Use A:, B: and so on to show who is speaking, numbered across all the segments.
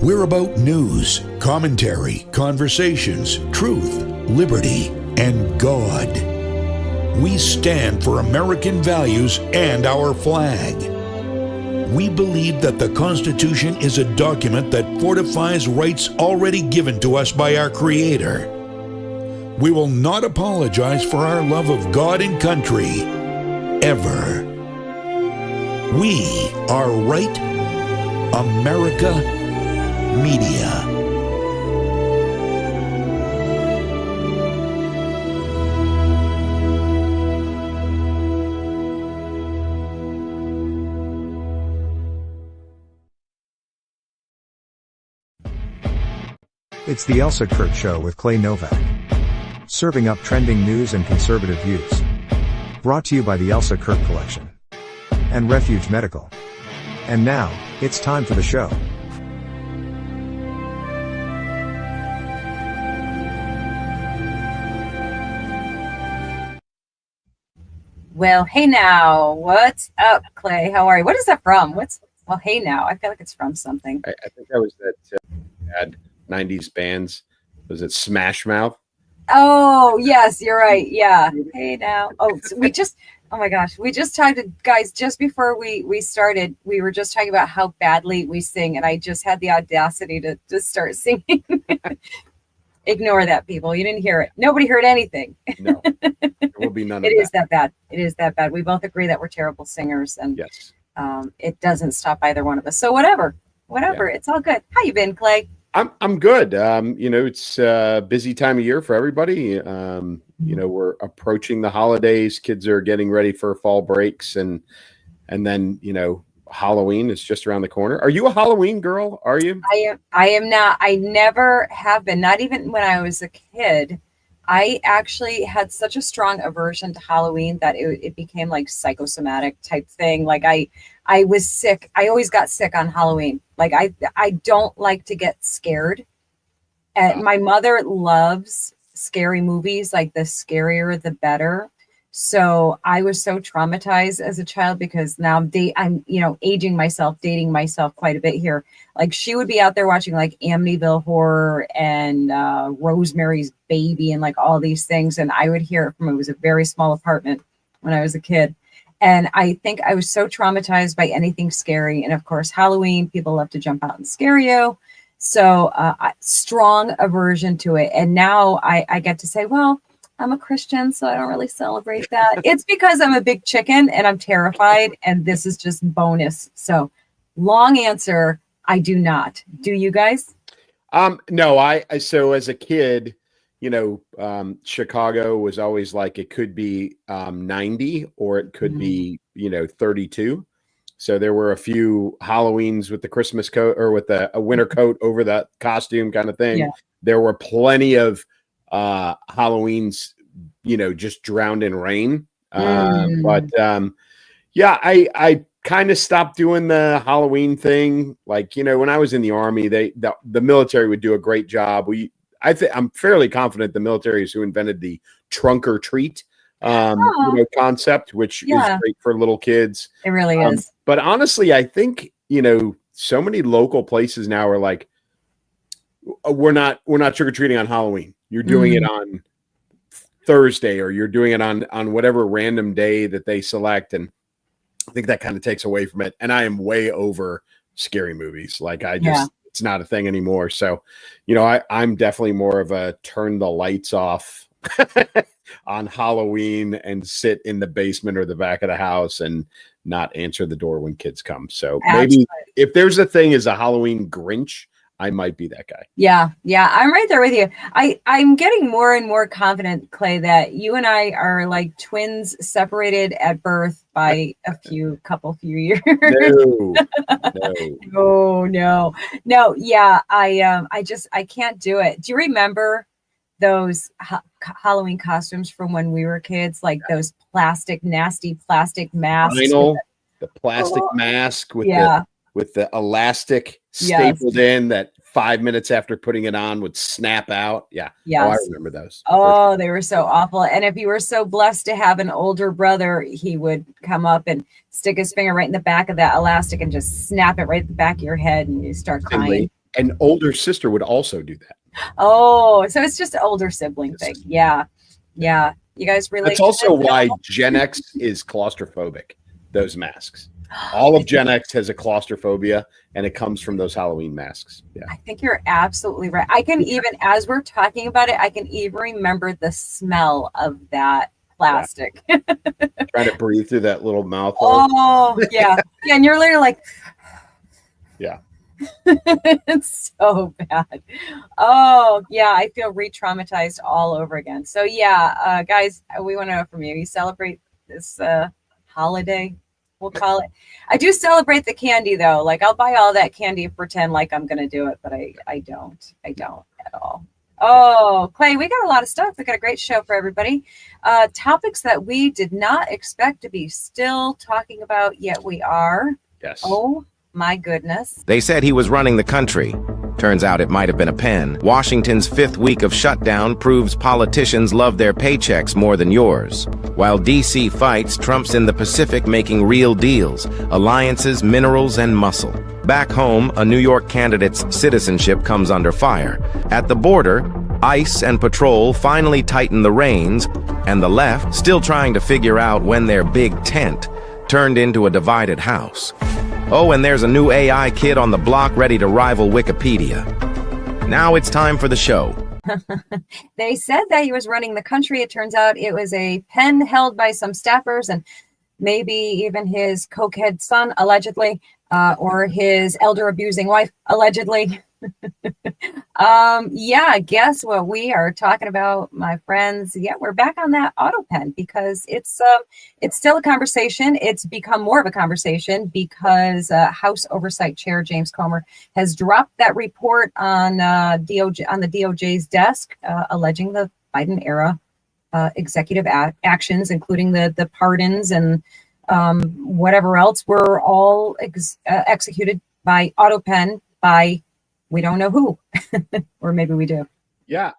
A: We're about news, commentary, conversations, truth, liberty, and God. We stand for American values and our flag. We believe that the Constitution is a document that fortifies rights already given to us by our Creator. We will not apologize for our love of God and country, ever. We are Right America Media.
B: It's the Elsa Kurt Show with Clay Novak. Serving up trending news and conservative views. Brought to you by the Elsa Kurt Collection. And Refuge Medical. And now, it's time for the show.
C: Well, hey now, what's up, Clay? How are you? What is that from? Well, hey now? I feel like it's from something.
D: I think that was that bad 90s bands. Was it Smash Mouth?
C: Oh, yes, you're right. Yeah. Hey now. Oh, so oh my gosh, we just talked to guys just before we started. We were just talking about how badly we sing, and I just had the audacity to just start singing. Ignore that, people. You didn't hear it. Nobody heard anything.
D: No, there will be none of that.
C: It is that bad. It is that bad. We both agree that we're terrible singers, and
D: yes,
C: it doesn't stop either one of us. So whatever. Yeah. It's all good. How you been, Clay?
D: I'm good. It's a busy time of year for everybody. We're approaching the holidays. Kids are getting ready for fall breaks, and then Halloween is just around the corner. Are you a Halloween girl? Are you?
C: I am not. I never have been. Not even when I was a kid. I actually had such a strong aversion to Halloween that it became like psychosomatic type thing. Like I was sick. I always got sick on Halloween. Like I don't like to get scared. And my mother loves scary movies. Like the scarier, the better. So I was so traumatized as a child because now I'm aging myself, dating myself quite a bit here. Like she would be out there watching like Amityville Horror and Rosemary's Baby and like all these things. And I would hear it from, it was a very small apartment when I was a kid. And I think I was so traumatized by anything scary. And of course, Halloween, people love to jump out and scare you. So strong aversion to it. And now I get to say, well, I'm a Christian, so I don't really celebrate that. It's because I'm a big chicken and I'm terrified, and this is just bonus. So long answer, I do not. Do you guys?
D: No, so as a kid, Chicago was always like, it could be 90 or it could be, 32. So there were a few Halloweens with the Christmas coat or with a winter coat over that costume kind of thing. Yeah. There were plenty of Halloweens, just drowned in rain. But I kind of stopped doing the Halloween thing. Like, when I was in the Army, the military would do a great job. I'm fairly confident the military is who invented the trunk or treat concept, which is great for little kids.
C: It really is.
D: But honestly, I think, so many local places now are like, we're not trick-or-treating on Halloween. You're doing it on Thursday, or you're doing it on whatever random day that they select. And I think that kind of takes away from it. And I am way over scary movies. Like it's not a thing anymore. So, I'm definitely more of a turn the lights off on Halloween and sit in the basement or the back of the house and not answer the door when kids come. So maybe if there's a thing as a Halloween Grinch, I might be that guy. Yeah.
C: I'm right there with you. I'm getting more and more confident, Clay, that you and I are like twins separated at birth by a few years. No. Yeah. I can't do it. Do you remember those Halloween costumes from when we were kids? Like those nasty plastic masks.
D: The plastic mask with the elastic stapled in that 5 minutes after putting it on would snap out. Yeah.
C: Yes.
D: Oh, I remember those.
C: Oh, they were so awful. And if you were so blessed to have an older brother, he would come up and stick his finger right in the back of that elastic and just snap it right at the back of your head, and you start crying.
D: An older sister would also do that.
C: Oh, so it's just an older sibling thing. Yeah. Yeah. You guys relate.
D: That's also why Gen X is claustrophobic, those masks. All of Gen X has a claustrophobia, and it comes from those Halloween masks. Yeah,
C: I think you're absolutely right. I can even, as we're talking about it, I can even remember the smell of that plastic.
D: Yeah. Trying to breathe through that little mouth hole.
C: Oh, yeah. Yeah, and you're literally like,
D: yeah.
C: It's so bad. Oh, yeah, I feel re-traumatized all over again. So, yeah, guys, we want to know from you. You celebrate this holiday? We'll call it. I do celebrate the candy though. Like I'll buy all that candy and pretend like I'm going to do it, but I don't at all. Oh, Clay, we got a lot of stuff. We got a great show for everybody. Topics that we did not expect to be still talking about, yet we are.
D: Yes.
C: Oh my goodness.
E: They said he was running the country. Turns out it might have been a pen. Washington's 5th week of shutdown proves politicians love their paychecks more than yours. While D.C. fights, Trump's in the Pacific making real deals, alliances, minerals, and muscle. Back home, a New York candidate's citizenship comes under fire. At the border, ICE and patrol finally tighten the reins, and the left, still trying to figure out when their big tent turned into a divided house. Oh, and there's a new AI kid on the block ready to rival Wikipedia. Now it's time for the show.
C: They said that he was running the country. It turns out it was a pen held by some staffers and maybe even his cokehead son, allegedly, or his elder abusing wife, allegedly. Yeah, guess what we are talking about, my friends? Yeah, we're back on that auto pen because it's still a conversation. It's become more of a conversation because House Oversight Chair James Comer has dropped that report on the DOJ's desk, alleging the Biden era executive actions, including the pardons and whatever else, were all executed by auto pen by we don't know who, or maybe we do.
D: Yeah,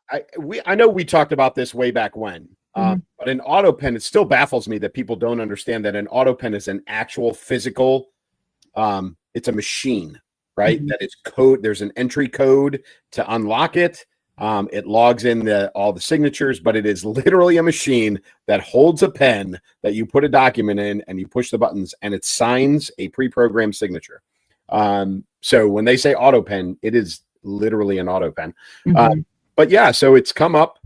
D: I know we talked about this way back when, but an auto pen, it still baffles me that people don't understand that an auto pen is an actual physical, it's a machine, right? That is code. There's an entry code to unlock it. It logs in all the signatures, but it is literally a machine that holds a pen that you put a document in and you push the buttons and it signs a pre-programmed signature. So when they say auto pen, it is literally an auto pen. But yeah, so it's come up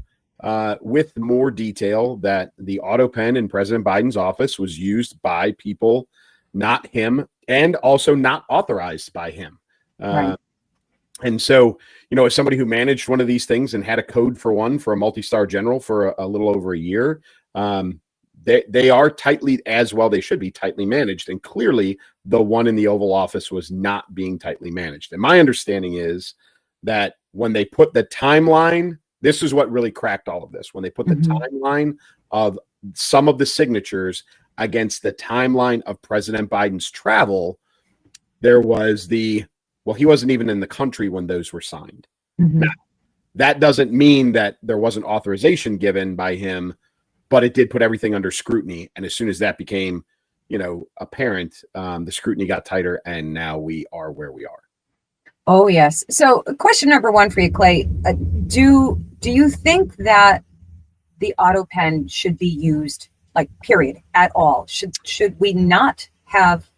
D: with more detail that the auto pen in President Biden's office was used by people, not him, and also not authorized by him.
C: Right.
D: And so, you know, as somebody who managed one of these things and had a code for one for a multi-star general for a little over a year, they are tightly, as well they should be, tightly managed. And clearly the one in the Oval Office was not being tightly managed. And my understanding is that when they put the timeline, this is what really cracked all of this. When they put the timeline of some of the signatures against the timeline of President Biden's travel, there was he wasn't even in the country when those were signed. Now, that doesn't mean that there wasn't authorization given by him, but it did put everything under scrutiny. And as soon as that became, apparent, the scrutiny got tighter, and now we are where we are.
C: Oh, yes. So question number one for you, Clay, do you think that the auto pen should be used, like, period, at all? Should we not have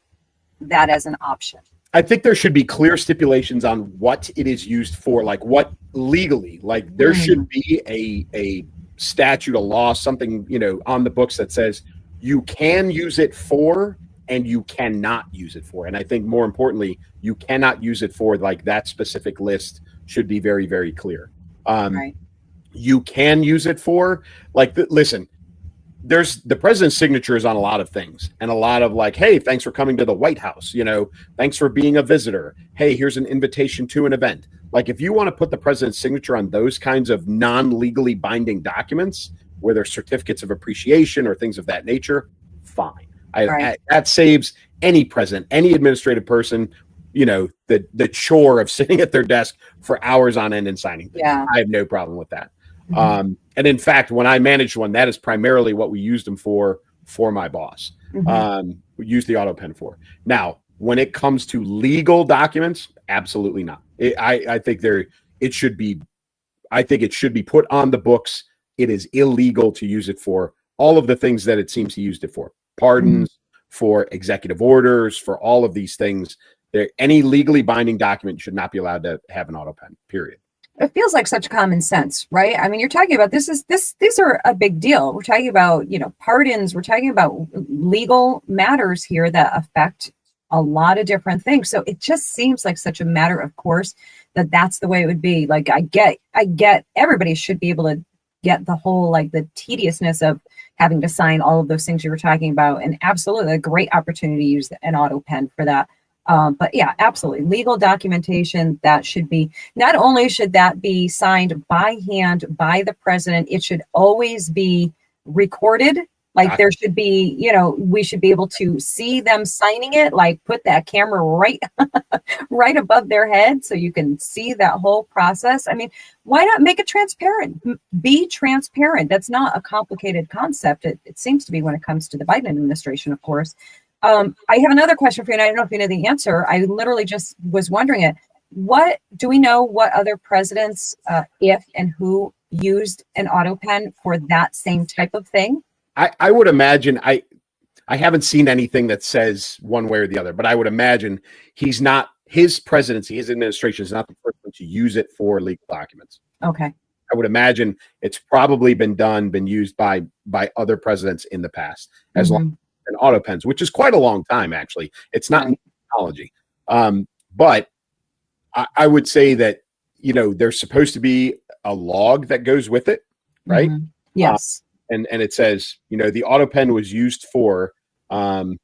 C: that as an option?
D: I think there should be clear stipulations on what it is used for, like what legally, like there should be a statute, a law, something, on the books that says you can use it for and you cannot use it for. And I think more importantly, you cannot use it for, like, that specific list should be very, very clear.
C: Right.
D: You can use it for, like, listen, there's the president's signature is on a lot of things, and a lot of, like, hey, thanks for coming to the White House. Thanks for being a visitor. Hey, here's an invitation to an event. Like, if you want to put the president's signature on those kinds of non-legally binding documents where there's certificates of appreciation or things of that nature, fine. That saves any president, any administrative person the chore of sitting at their desk for hours on end and signing things.
C: Yeah.
D: I have no problem with that. And in fact, when I managed one, that is primarily what we used them for my boss. We use the auto pen for. Now, when it comes to legal documents, absolutely not. I think it should be put on the books. It is illegal to use it for all of the things that it seems he used it for. Pardons, for executive orders, for all of these things. Any legally binding document should not be allowed to have an auto pen, period.
C: It feels like such common sense, right? I mean, you're talking about these are a big deal. We're talking about, pardons. We're talking about legal matters here that affect a lot of different things. So it just seems like such a matter of course that's the way it would be. Like, I get everybody should be able to get the whole, like, the tediousness of having to sign all of those things you were talking about. And absolutely a great opportunity to use an auto pen for that. But yeah, absolutely. Legal documentation, that should be, not only should that be signed by hand by the president, it should always be recorded. Like, there should be, we should be able to see them signing it, like put that camera right, right above their head so you can see that whole process. I mean, why not make it transparent? Be transparent. That's not a complicated concept. It seems to be when it comes to the Biden administration, of course. I have another question for you, and I don't know if you know the answer. I literally just was wondering it. What do we know what other presidents, if and who used an auto pen for that same type of thing?
D: I would imagine, I haven't seen anything that says one way or the other, but I would imagine his presidency, his administration is not the first one to use it for legal documents.
C: Okay.
D: I would imagine it's probably been used by other presidents in the past, as long as auto pens, which is quite a long time, actually. It's not new technology. But I would say that, there's supposed to be a log that goes with it, right?
C: Yes.
D: And it says, the auto pen was used for, on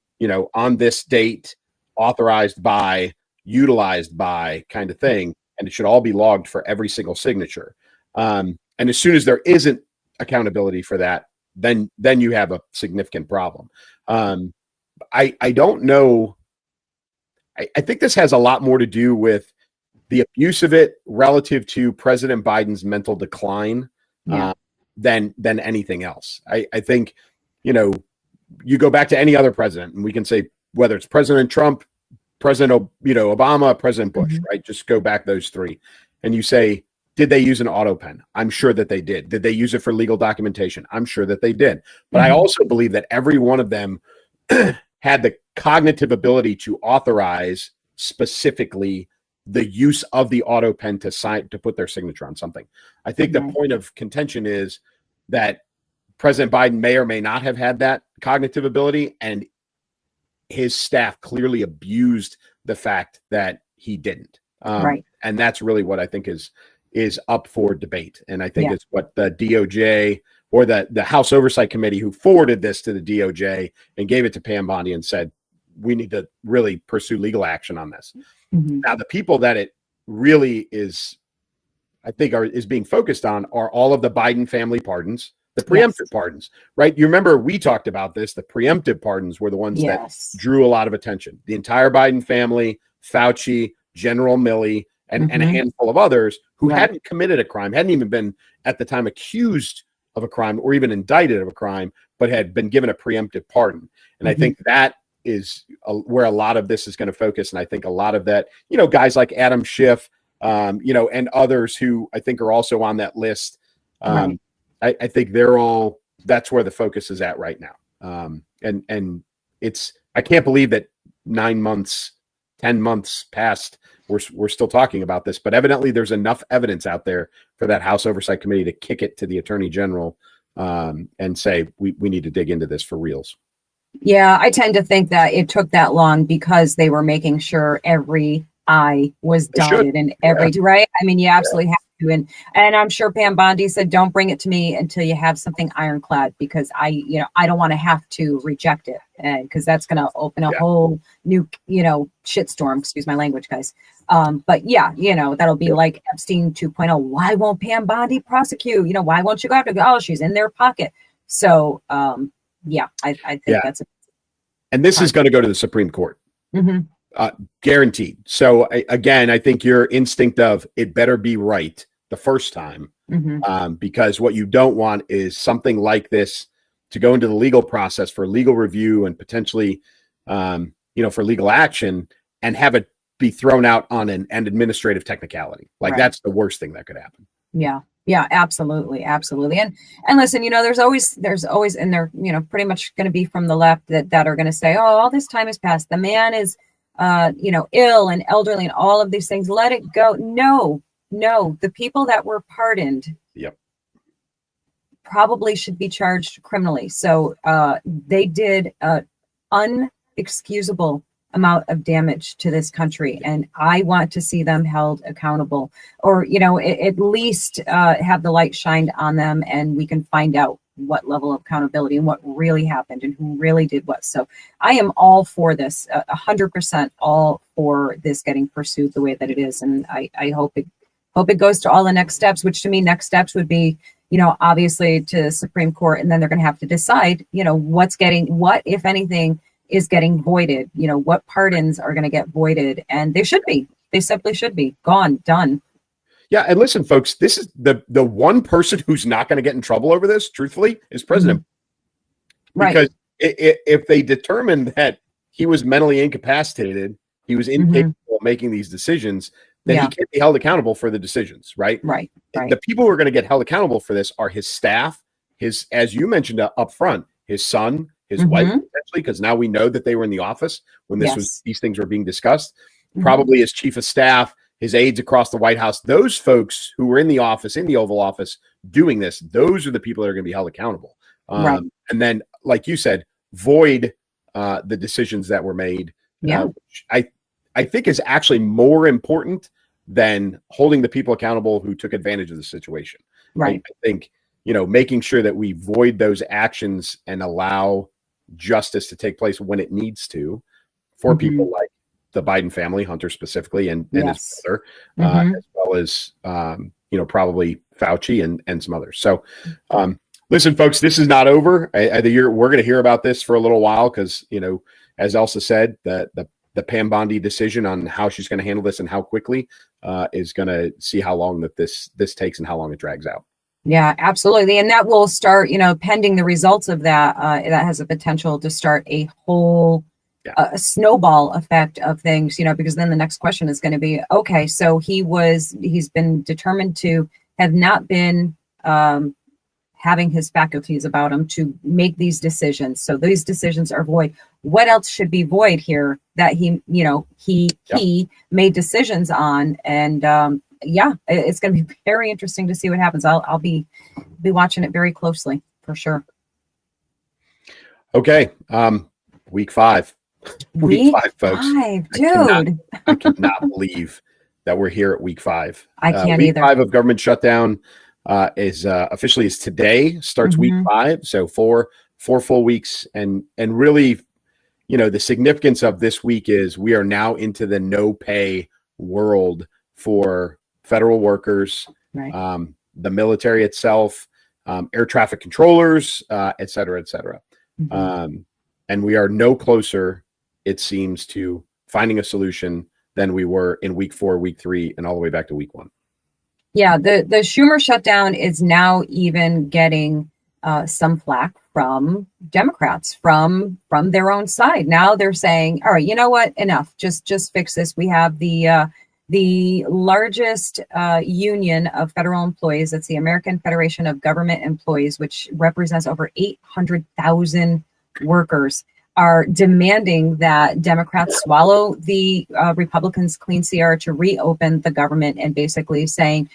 D: this date, authorized by, utilized by, kind of thing. And it should all be logged for every single signature. And as soon as there isn't accountability for that, then you have a significant problem. I don't know. I think this has a lot more to do with the abuse of it relative to President Biden's mental decline. Than anything else. I think, you go back to any other president, and we can say whether it's President Trump, President Obama, President Bush, right? Just go back those three, and you say, did they use an auto pen? I'm sure that they did. Did they use it for legal documentation? I'm sure that they did. But I also believe that every one of them had the cognitive ability to authorize specifically the use of the auto pen to put their signature on something. I think the point of contention is that President Biden may or may not have had that cognitive ability, and his staff clearly abused the fact that he didn't. Right. And that's really what I think is up for debate. And I think it's what the DOJ or the House Oversight Committee, who forwarded this to the DOJ and gave it to Pam Bondi and said, we need to really pursue legal action on this. Now, the people that it really is, I think, is being focused on are all of the Biden family pardons, the preemptive pardons, right? You remember we talked about this. The preemptive pardons were the ones that drew a lot of attention. The entire Biden family, Fauci, General Milley, and a handful of others who hadn't committed a crime, hadn't even been at the time accused of a crime or even indicted of a crime, but had been given a preemptive pardon. And I think that is where a lot of this is going to focus. And I think a lot of that, guys like Adam Schiff, and others who I think are also on that list. I think that's where the focus is at right now. And I can't believe that 9 months, 10 months past, we're still talking about this, but evidently there's enough evidence out there for that House Oversight Committee to kick it to the Attorney General and say, we need to dig into this for reals.
C: Yeah, I tend to think that it took that long because they were making sure every I was dotted and every right. I mean, you absolutely have to, and I'm sure Pam Bondi said, "Don't bring it to me until you have something ironclad," because I don't want to have to reject it, because that's going to open a whole new shitstorm. Excuse my language, guys. But that'll be like Epstein 2.0. Why won't Pam Bondi prosecute? Why won't you go after? Oh, she's in their pocket. So I think that's.
D: And this is going to go to the Supreme Court. Guaranteed. So again, I think your instinct of it better be right the first time, because what you don't want is something like this to go into the legal process for legal review and potentially, for legal action, and have it be thrown out on an administrative technicality. Like that's the worst thing that could happen.
C: Yeah. Yeah, absolutely. Absolutely. And listen, there's always, and they're, pretty much going to be from the left that are going to say, oh, all this time has passed. The man is, ill and elderly and all of these things. Let it go. No, the people that were pardoned probably should be charged criminally. So they did unexcusable amount of damage to this country, and I want to see them held accountable, or at least have the light shined on them, and we can find out what level of accountability and what really happened and who really did what. So I am all for this, 100% all for this getting pursued the way that it is, and I hope it goes to all the next steps, which to me next steps would be obviously to Supreme Court, and then they're going to have to decide what, if anything, is getting voided, what pardons are going to get voided, and they simply should be gone, done.
D: Yeah. And listen, folks, this is the one person who's not going to get in trouble over this, truthfully, is President.
C: Right.
D: Because if they determine that he was mentally incapacitated, he was incapable of making these decisions, then he can't be held accountable for the decisions. Right. The people who are going to get held accountable for this are his staff, as you mentioned up front, his son, his wife, potentially, because now we know that they were in the office when these things were being discussed. Probably his chief of staff, his aides across the White House, those folks who were in the office, in the Oval Office, doing this, those are the people that are going to be held accountable. And then, like you said, void the decisions that were made. Which I think is actually more important than holding the people accountable who took advantage of the situation. I think, making sure that we void those actions and allow justice to take place when it needs to for people like the Biden family, Hunter specifically, and his brother, as well as, probably Fauci and some others. So, listen, folks, this is not over. We're going to hear about this for a little while because, as Elsa said, the Pam Bondi decision on how she's going to handle this and how quickly is going to see how long that this takes and how long it drags out.
C: Yeah, absolutely. And that will start, pending the results of that, that has a potential to start a whole snowball effect of things, because then the next question is going to be, okay, so he's been determined to have not been having his faculties about him to make these decisions. So these decisions are void. What else should be void here that he made decisions on? And it's going to be very interesting to see what happens. I'll be watching it very closely for sure.
D: Okay. Week 5. Week 5, folks.
C: Dude.
D: I cannot believe that we're here at week 5.
C: I can't
D: week
C: either.
D: 5 of government shutdown is officially is today, starts week 5. So 4 full weeks. And really, the significance of this week is we are now into the no pay world for federal workers, the military itself, air traffic controllers, et cetera, et cetera. And we are no closer, it seems, to finding a solution than we were in week 4, week 3, and all the way back to week 1.
C: Yeah, the Schumer shutdown is now even getting some flack from Democrats, from their own side. Now they're saying, all right, you know what, enough, just fix this. We have the largest union of federal employees. That's the American Federation of Government Employees, which represents over 800,000 workers, are demanding that Democrats swallow the Republicans' clean CR to reopen the government, and basically saying,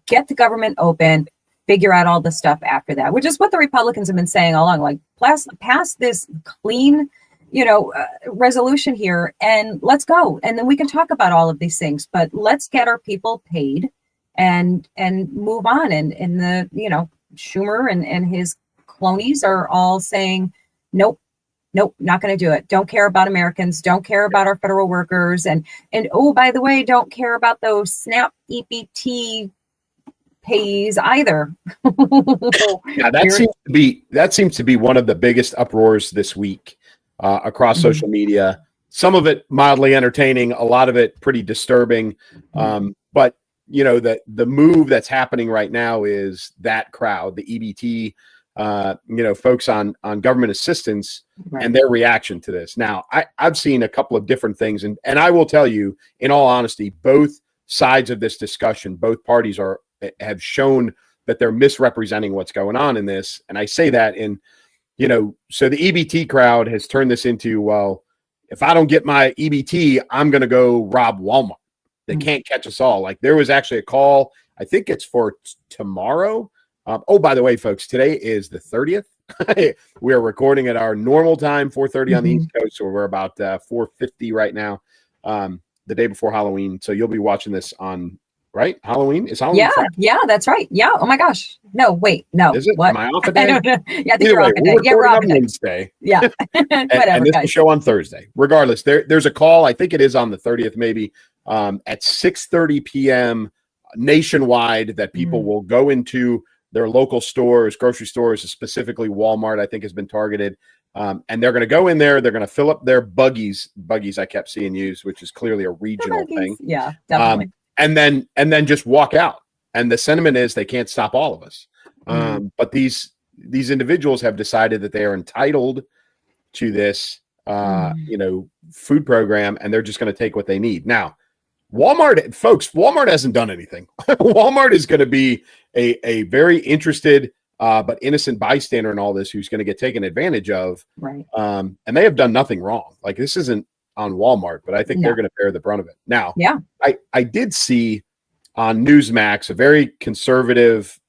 C: get the government open, figure out all the stuff after that, which is what the Republicans have been saying all along, like pass this clean resolution here and let's go. And then we can talk about all of these things, but let's get our people paid and move on. And the, Schumer and his cronies are all saying, nope, not going to do it. Don't care about Americans. Don't care about our federal workers. And oh, by the way, don't care about those SNAP EBT pays either.
D: Yeah, that seems to be one of the biggest uproars this week across social media some of it mildly entertaining, a lot of it pretty disturbing. But you know, the move that's happening right now is that crowd, the EBT, you know, folks on government assistance, and their reaction to this. Now, I've seen a couple of different things, and I will tell you, in all honesty, both sides of this discussion, both parties have shown that they're misrepresenting what's going on in this. And I say that in, you know, so the EBT crowd has turned this into, well, if I don't get my EBT, I'm going to go rob Walmart. They can't catch us all. Like, there was actually a call, I think it's for tomorrow. Oh, by the way, folks, today is the 30th. We are recording at our normal time, 4:30 on the East Coast. So we're about 4:50 right now, the day before Halloween. So you'll be watching this on, right? Halloween? Is Halloween Friday?
C: Yeah, that's right. Yeah. Oh my gosh. No, wait, no.
D: Is it?
C: What?
D: Am I off a day?
C: I don't know. Yeah, I think
D: Either
C: you're
D: way,
C: off a
D: we're
C: day. Yeah, we're off
D: recording
C: a
D: on
C: day.
D: Wednesday.
C: Yeah. Whatever,
D: and this
C: guys.
D: will show on Thursday. Regardless, there's a call. I think it is on the 30th, maybe, at 6:30 p.m. nationwide, that people will go into their local stores, grocery stores, specifically Walmart, I think has been targeted. And they're going to go in there. They're going to fill up their buggies I kept seeing used, which is clearly a regional thing.
C: Yeah, definitely.
D: And then just walk out. And the sentiment is they can't stop all of us. But these individuals have decided that they are entitled to this, you know, food program, and they're just going to take what they need. Now, Walmart hasn't done anything. Walmart is going to be a very interested but innocent bystander in all this, who's going to get taken advantage of.
C: Right.
D: And they have done nothing wrong. Like, this isn't on Walmart, but I think they're going to bear the brunt of it. Now, I did see on Newsmax a very conservative,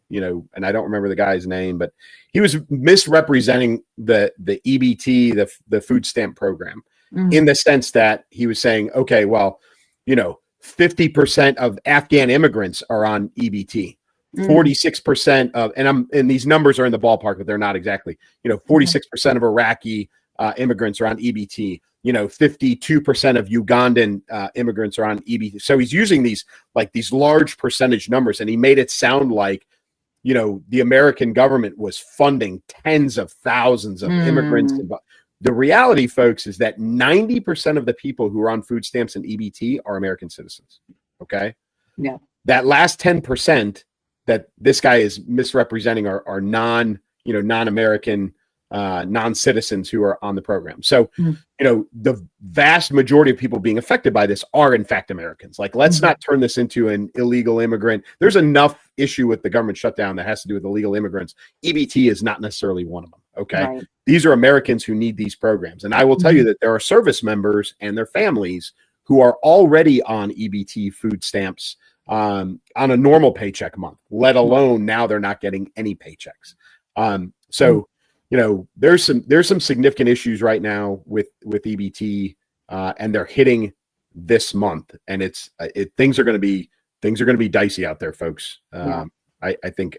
D: you know, and I don't remember the guy's name, but he was misrepresenting the EBT, the food stamp program, in the sense that he was saying, okay, well, you know, 50% of Afghan immigrants are on EBT. 46% of, and these numbers are in the ballpark, but they're not exactly, you know, 46% of Iraqi immigrants are on EBT. You know, 52% of Ugandan immigrants are on EBT. So he's using these large percentage numbers, and he made it sound like, you know, the American government was funding tens of thousands of immigrants. The reality, folks, is that 90% of the people who are on food stamps and EBT are American citizens. Okay.
C: Yeah.
D: That last 10% that this guy is misrepresenting are non-American, non-citizens who are on the program. So, you know, the vast majority of people being affected by this are in fact Americans. Like, let's not turn this into an illegal immigrant. There's enough issue with the government shutdown that has to do with illegal immigrants. EBT is not necessarily one of them. Okay. Right. These are Americans who need these programs. And I will tell you that there are service members and their families who are already on EBT food stamps on a normal paycheck month, let alone now they're not getting any paychecks. So, you know, there's some significant issues right now with EBT, and they're hitting this month, and things are going to be dicey out there, folks. I think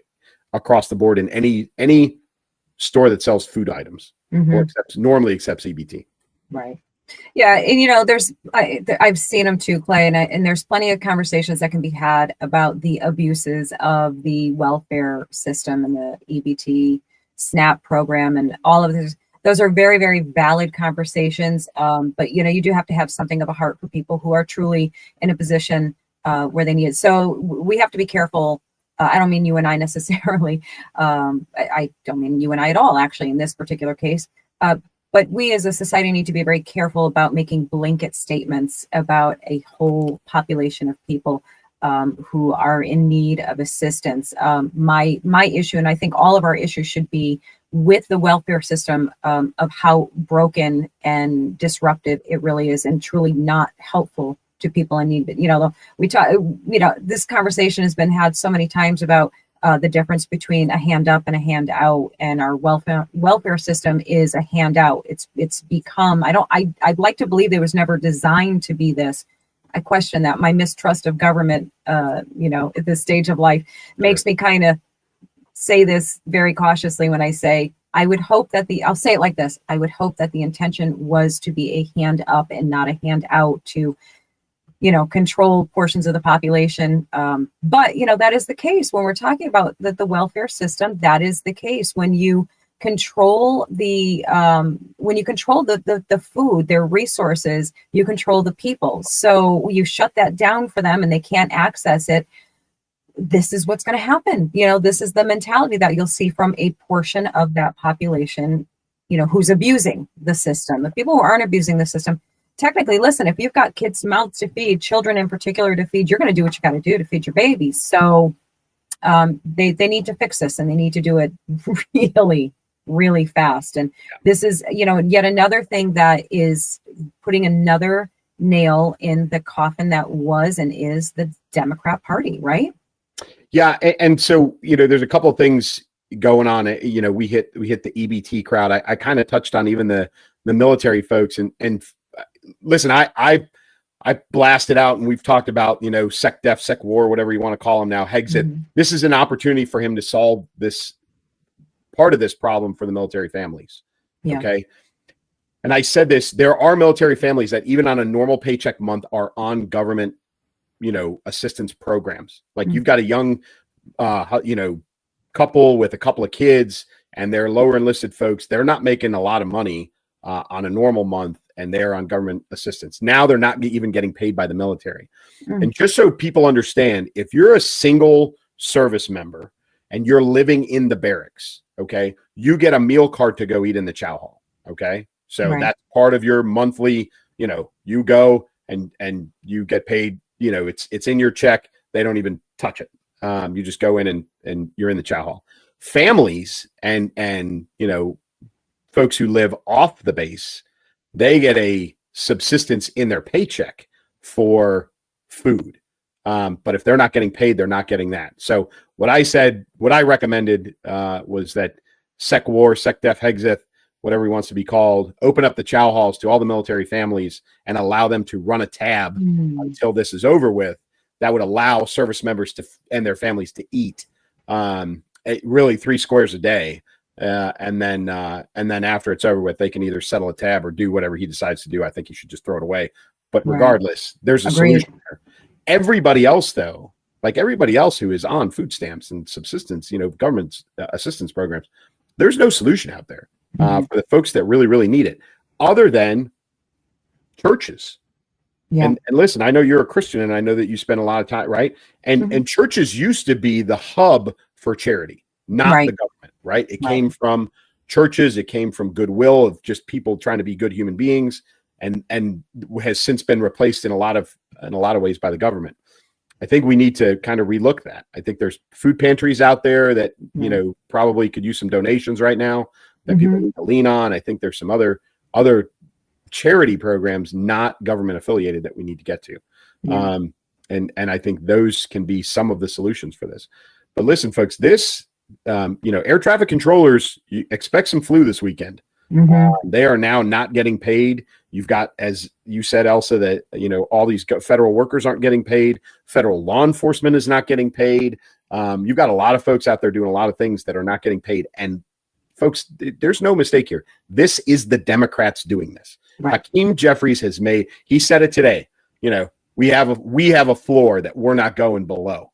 D: across the board in any store that sells food items or normally accepts EBT.
C: Right. Yeah, and you know, I've seen them too, Clay, and there's plenty of conversations that can be had about the abuses of the welfare system and the EBT SNAP program and all of this. Those are very, very valid conversations. But you know, you do have to have something of a heart for people who are truly in a position where they need it. So we have to be careful. I don't mean you and I necessarily. I don't mean you and I at all, actually, in this particular case. But we as a society need to be very careful about making blanket statements about a whole population of people who are in need of assistance. My issue, and I think all of our issues should be with the welfare system, of how broken and disruptive it really is, and truly not helpful to people in need. But, you know, we talk, you know, this conversation has been had so many times about the difference between a hand up and a hand out, and our welfare system is a handout. It's become, I'd like to believe it was never designed to be this. I question that. My mistrust of government, you know, at this stage of life makes me kind of say this very cautiously when I say, I would hope that I'll say it like this. I would hope that the intention was to be a hand up and not a hand out to, you know, control portions of the population. But, you know, that is the case when we're talking about the welfare system. That is the case when you control the when you control the food, their resources, you control the people. So you shut that down for them and they can't access it. This is what's going to happen. This is the mentality that you'll see from a portion of that population, who's abusing the system. The people who aren't abusing the system, technically, listen, if you've got kids' mouths to feed, children in particular to feed, you're going to do what you got to do to feed your babies. So they need to fix this, and they need to do it really, really fast. And this is, yet another thing that is putting another nail in the coffin that was and is the Democrat Party, right?
D: Yeah, and so there's a couple of things going on. We hit the EBT crowd. I kind of touched on even the military folks, and listen, I blasted out, and we've talked about sec def, sec war, whatever you want to call them now. Hexit. Mm-hmm. This is an opportunity for him to solve this part of this problem for the military families. Yeah. Okay. And I said this: there are military families that even on a normal paycheck month are on government assistance programs. Like you've got a young, couple with a couple of kids, and they're lower enlisted folks. They're not making a lot of money on a normal month, and they're on government assistance. Now they're not even getting paid by the military. Mm. And just so people understand, if you're a single service member and you're living in the barracks, okay, you get a meal card to go eat in the chow hall. Okay. So that's part of your monthly, you go and you get paid. It's in your check. They don't even touch it. You just go in and you're in the chow hall. Families and folks who live off the base, they get a subsistence in their paycheck for food. But if they're not getting paid, they're not getting that. So what I recommended was that sec war, sec def, hexith, whatever he wants to be called, open up the chow halls to all the military families and allow them to run a tab until this is over with. That would allow service members and their families to eat really 3 squares a day. And then after it's over with, they can either settle a tab or do whatever he decides to do. I think he should just throw it away. But regardless, there's a solution there. Everybody else, though, like everybody else who is on food stamps and subsistence, government assistance programs, there's no solution out there. For the folks that really, really need it, other than churches. Yeah. And listen, I know you're a Christian, and I know that you spend a lot of time, right? And churches used to be the hub for charity, not the government, right? It came from churches, it came from goodwill of just people trying to be good human beings, and has since been replaced in a lot of ways by the government. I think we need to kind of relook that. I think there's food pantries out there that probably could use some donations right now that people need to lean on. I think there's some other charity programs, not government affiliated, that we need to get to. And I think those can be some of the solutions for this. But listen, folks, this, air traffic controllers, you expect some flu this weekend. They are now not getting paid. You've got, as you said, Elsa, that, all these federal workers aren't getting paid. Federal law enforcement is not getting paid. You've got a lot of folks out there doing a lot of things that are not getting paid. And folks, there's no mistake here. This is the Democrats doing this. Right. Hakeem Jeffries he said it today, we have a floor that we're not going below.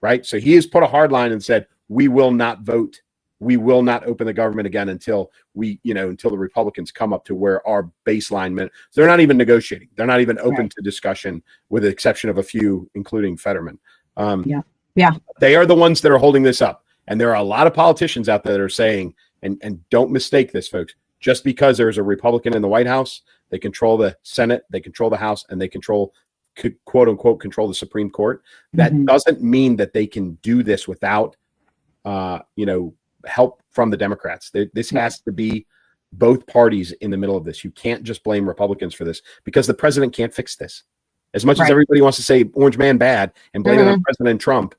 D: Right. So he has put a hard line and said, we will not vote. We will not open the government again until until the Republicans come up to where our baseline minute. So they're not even negotiating. They're not even open to discussion, with the exception of a few, including Fetterman. They are the ones that are holding this up. And there are a lot of politicians out there that are saying, and don't mistake this, folks, just because there's a Republican in the White House, they control the Senate, they control the House, and they control, quote unquote, control the Supreme Court. That doesn't mean that they can do this without, help from the Democrats. This has to be both parties in the middle of this. You can't just blame Republicans for this, because the president can't fix this. As much as everybody wants to say Orange Man bad and blame it on President Trump,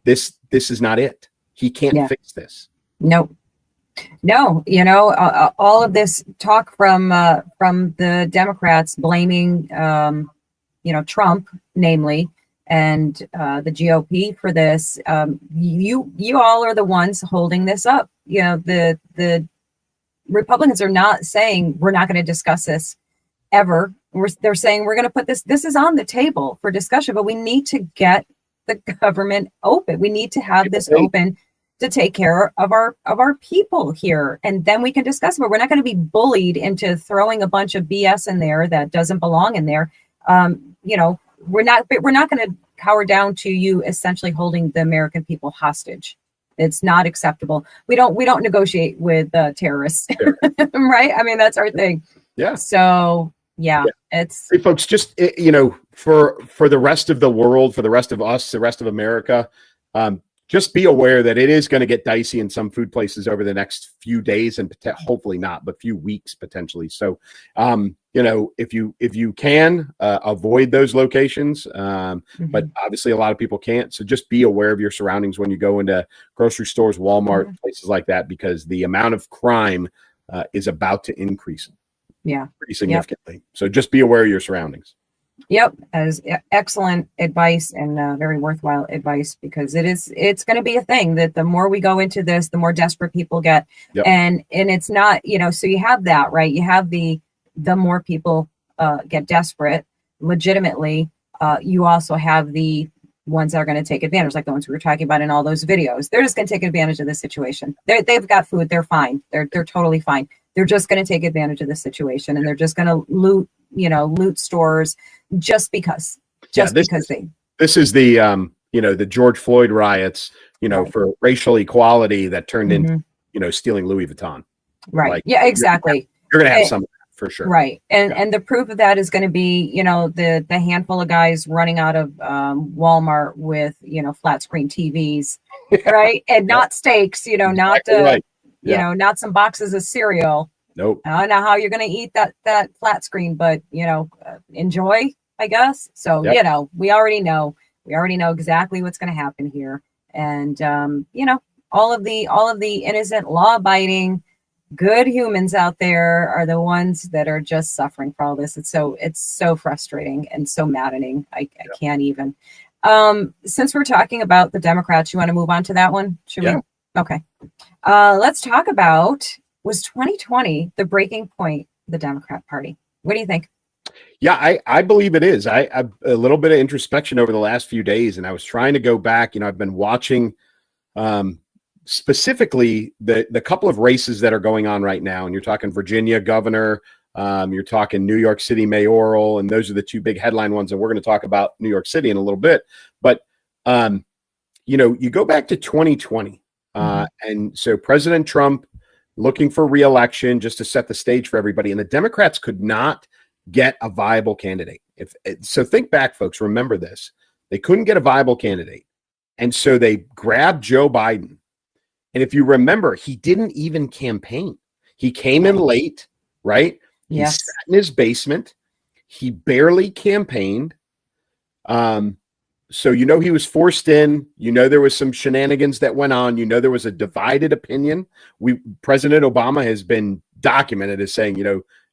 D: this is not it. He can't fix this. No,
C: all of this talk from the Democrats blaming, Trump, namely, and the GOP for this. You all are the ones holding this up. The Republicans are not saying we're not going to discuss this ever. They're saying we're going to put this is on the table for discussion, but we need to get the government open. We need to have this open to take care of our people here, and then we can discuss it. But we're not going to be bullied into throwing a bunch of BS in there that doesn't belong in there. We're not going to cower down to you essentially holding the American people hostage. It's not acceptable. We don't negotiate with terrorists, right? I mean, that's our thing.
D: Yeah.
C: So yeah. It's
D: hey, folks, just for the rest of the world, for the rest of us, the rest of America, just be aware that it is going to get dicey in some food places over the next few days, and hopefully not, but few weeks potentially. So, if you can avoid those locations, but obviously a lot of people can't. So just be aware of your surroundings when you go into grocery stores, Walmart, places like that, because the amount of crime is about to increase.
C: Yeah,
D: pretty significantly. Yep. So just be aware of your surroundings.
C: Yep, as excellent advice, and very worthwhile advice, because it's going to be a thing that the more we go into this, the more desperate people get. Yep. And it's not, so you have that, right? You have the more people get desperate legitimately. You also have the ones that are going to take advantage, like the ones we were talking about in all those videos. They're just going to take advantage of this situation. They've got food. They're fine. They're totally fine. They're just going to take advantage of the situation, and they're just going to loot stores just because. This
D: is the the George Floyd riots, right, for racial equality that turned into stealing Louis Vuitton.
C: Right. Like, yeah, exactly.
D: You're going to have some of that for sure.
C: Right. And the proof of that is going to be, the handful of guys running out of Walmart with, flat screen TVs, right? And not steaks, not right. Not some boxes of cereal.
D: Nope.
C: I don't know how you're going to eat that flat screen, but enjoy, I guess. So we already know exactly what's going to happen here, and all of the innocent, law-abiding, good humans out there are the ones that are just suffering for all this. It's so frustrating and so maddening. I can't even. Since we're talking about the Democrats, you want to move on to that one? Should we? Okay. Let's talk about, was 2020 the breaking point of the Democrat Party? What do you think?
D: Yeah, I believe it is. I a little bit of introspection over the last few days, and I was trying to go back. I've been watching specifically the couple of races that are going on right now, and you're talking Virginia governor, you're talking New York City mayoral, and those are the two big headline ones, and we're going to talk about New York City in a little bit. But you go back to 2020, and so President Trump looking for re-election, just to set the stage for everybody, and the Democrats could not get a viable candidate. So think back, folks, remember this. They couldn't get a viable candidate, and so they grabbed Joe Biden. And if you remember, he didn't even campaign. He came in late, right?
C: Yes.
D: He sat in his basement. He barely campaigned. So he was forced in. There was some shenanigans that went on. There was a divided opinion. President Obama has been documented as saying,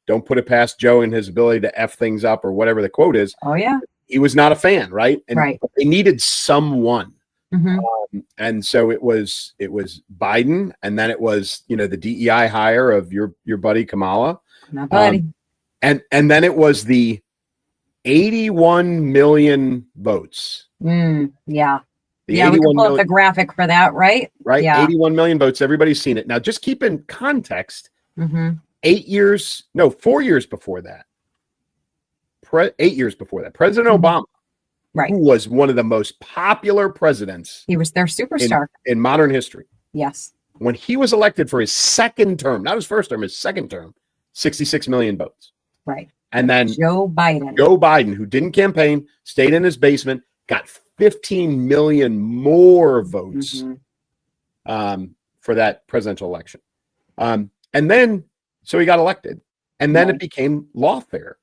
D: don't put it past Joe and his ability to F things up, or whatever the quote is.
C: Oh, yeah.
D: He was not a fan, right? And
C: right.
D: They needed someone. And so it was Biden, and then it was, the DEI hire of your buddy Kamala.
C: My buddy.
D: And then it was the 81 million votes.
C: Yeah.
D: We
C: can pull up the graphic for that, right?
D: Right.
C: Yeah.
D: 81 million votes. Everybody's seen it. Now, just keep in context, 4 years before that, 8 years before that, President Obama,
C: right,
D: who was one of the most popular presidents.
C: He was their superstar
D: in modern history.
C: Yes.
D: When he was elected for his second term, not his first term, his second term, 66 million votes.
C: Right.
D: And then
C: Joe
D: Biden, who didn't campaign, stayed in his basement, got 15 million more votes for that presidential election. And then, so he got elected, and then it became lawfare,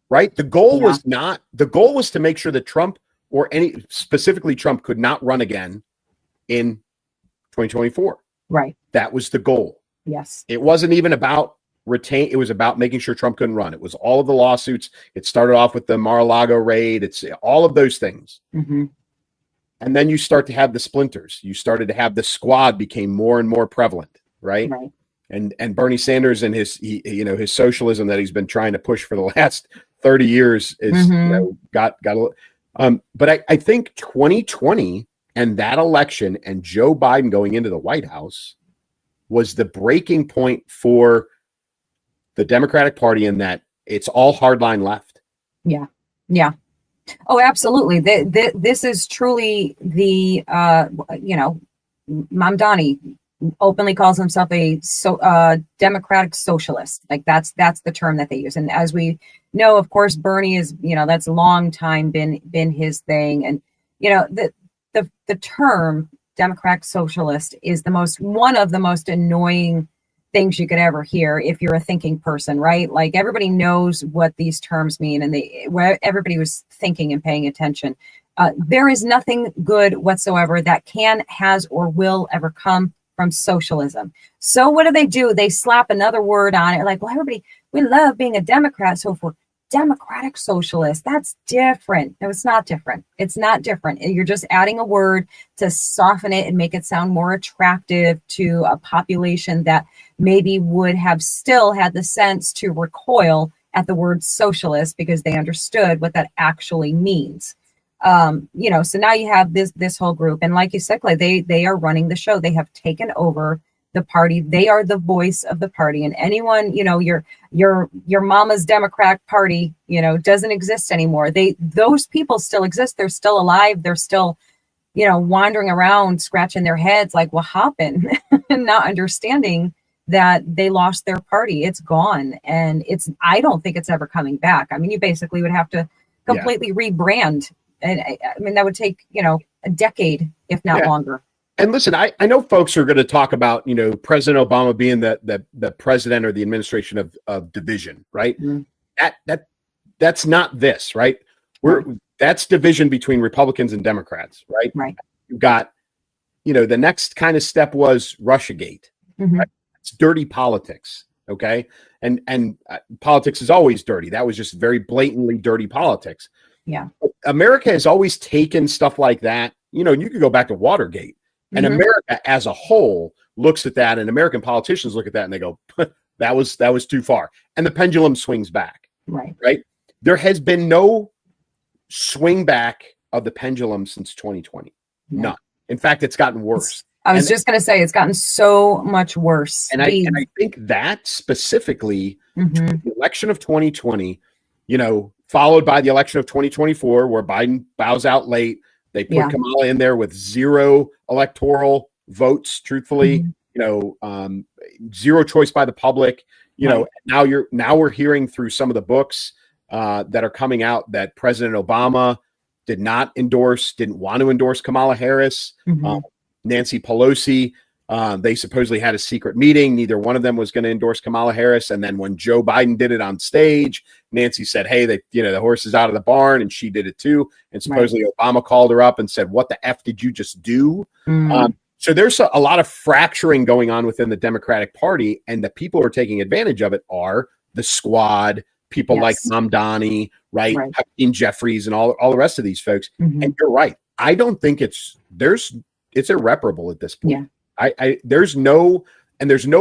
D: right? The goal was to make sure that Trump, or specifically Trump, could not run again in 2024.
C: Right.
D: That was the goal.
C: Yes.
D: It wasn't even about it was about making sure Trump couldn't run. It was all of the lawsuits. It started off with the Mar-a-Lago raid. It's all of those things. And then you start to have the splinters. You started to have the squad became more and more prevalent, right?
C: Right.
D: And Bernie Sanders and his socialism that he's been trying to push for the last 30 years is got a but I think 2020 And that election and Joe Biden going into the White House was the breaking point for the Democratic Party in that it's all hardline left.
C: Yeah. Yeah. Oh, absolutely. This is truly the, Mamdani openly calls himself a democratic socialist. Like that's the term that they use. And as we know, of course, Bernie is, that's a long time been his thing. And, the term democratic socialist is one of the most annoying things you could ever hear if you're a thinking person, right? Like everybody knows what these terms mean, and everybody was thinking and paying attention. There is nothing good whatsoever that has, or will ever come from socialism. So what do? They slap another word on it, like, well, everybody, we love being a Democrat, so if we're democratic socialist, that's different. No, it's not different. It's not different. You're just adding a word to soften it and make it sound more attractive to a population that maybe would have still had the sense to recoil at the word socialist because they understood what that actually means. So now you have this whole group, and like you said, Clay, they are running the show. They have taken over the party. They are the voice of the party, and anyone, your mama's Democratic Party, doesn't exist anymore. Those people still exist. They're still alive. They're still, wandering around, scratching their heads like, what happened? And not understanding that they lost their party. It's gone. And I don't think it's ever coming back. I mean, you basically would have to completely rebrand. And I mean, that would take, a decade, if not longer.
D: And listen, I know folks are going to talk about, President Obama being the president or the administration of division, right? Mm-hmm. That's not this, right? That's division between Republicans and Democrats, right?
C: Right.
D: You've got, the next kind of step was Russiagate.
C: Mm-hmm.
D: Right? It's dirty politics, okay? And politics is always dirty. That was just very blatantly dirty politics.
C: Yeah.
D: America has always taken stuff like that. You could go back to Watergate. And America as a whole looks at that, and American politicians look at that and they go, that was too far. And the pendulum swings back. Right. There has been no swing back of the pendulum since 2020. Yeah. None. In fact, it's gotten worse.
C: I was just going to say, it's gotten so much worse.
D: And I think that specifically, the election of 2020, followed by the election of 2024, where Biden bows out late. They put Kamala in there with 0 electoral votes, truthfully, zero choice by the public. Now we're hearing through some of the books that are coming out that President Obama didn't want to endorse Kamala Harris. Nancy Pelosi, they supposedly had a secret meeting. Neither one of them was going to endorse Kamala Harris. And then when Joe Biden did it on stage, Nancy said, hey, the horse is out of the barn, and she did it too. And supposedly Obama called her up and said, what the F did you just do? So there's a lot of fracturing going on within the Democratic Party, and the people who are taking advantage of it are the squad, people like Mamdani, right? Hakeem Jeffries and all the rest of these folks. And you're right. I don't think it's irreparable at this point. Yeah. There's no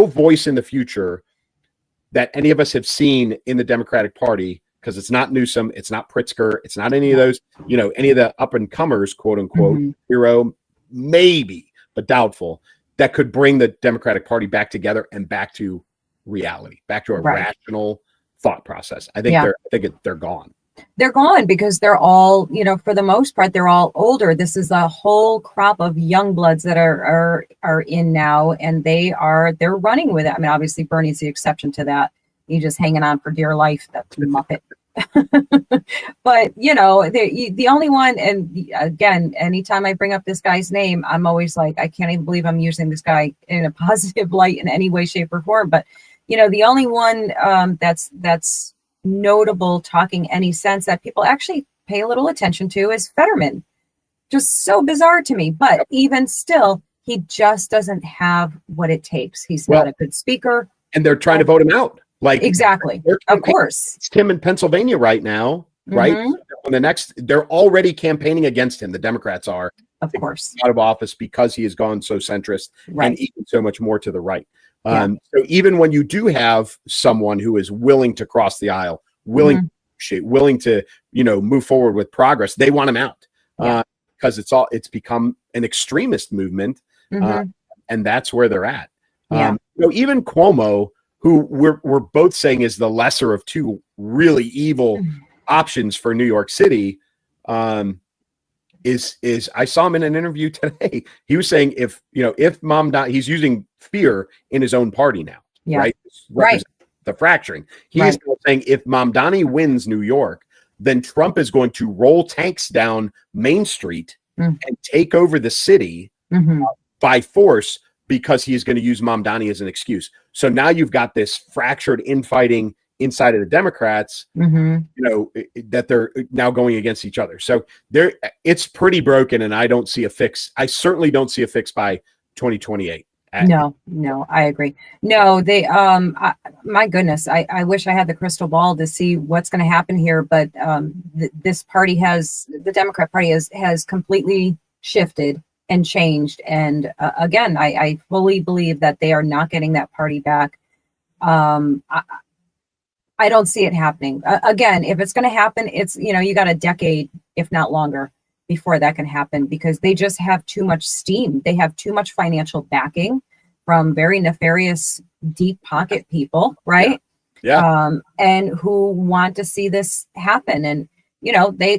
D: voice in the future that any of us have seen in the Democratic Party, because it's not Newsom, it's not Pritzker, it's not any of those, any of the up and comers, quote unquote, hero, maybe, but doubtful, that could bring the Democratic Party back together and back to reality, back to a rational thought process. I think they're gone.
C: They're gone because they're all, for the most part, they're all older. This is a whole crop of young bloods that are in now, and they're running with it. I mean, obviously Bernie's the exception to that. He's just hanging on for dear life. That's Muppet. But the only one, and again, anytime I bring up this guy's name, I'm always like, I can't even believe I'm using this guy in a positive light in any way, shape, or form. But the only one that's notable, talking any sense, that people actually pay a little attention to is Fetterman. Just so bizarre to me, but even still, he just doesn't have what it takes. He's not a good speaker,
D: and they're trying to vote him out. Like,
C: exactly, of course,
D: it's him in Pennsylvania right now, right? On they're already campaigning against him. The Democrats are,
C: of course,
D: out of office because he has gone so centrist and even so much more to the right. So even when you do have someone who is willing to cross the aisle, willing to move forward with progress, they want him out because it's become an extremist movement,
C: Mhm.
D: and that's where they're at.
C: Yeah.
D: Even Cuomo, who we're both saying is the lesser of two really evil options for New York City, is I saw him in an interview today. He was saying if he's using fear in his own party now,
C: Yeah.
D: right?
C: Right.
D: The fracturing. He
C: Right.
D: is saying if Mamdani wins New York, then Trump is going to roll tanks down Main Street
C: Mm.
D: and take over the city
C: Mhm.
D: by force because he's going to use Mamdani as an excuse. So now you've got this fractured infighting inside of the Democrats,
C: Mhm.
D: that they're now going against each other. So it's pretty broken, and I don't see a fix. I certainly don't see a fix by 2028.
C: No, I agree. No, my goodness, I wish I had the crystal ball to see what's going to happen here, but this party the Democrat Party has completely shifted and changed. And again, I fully believe that they are not getting that party back. I don't see it happening. Again, if it's going to happen, it's, you got a decade, if not longer, before that can happen, because they just have too much steam. They have too much financial backing from very nefarious, deep pocket people, right?
D: Yeah.
C: And who want to see this happen. And,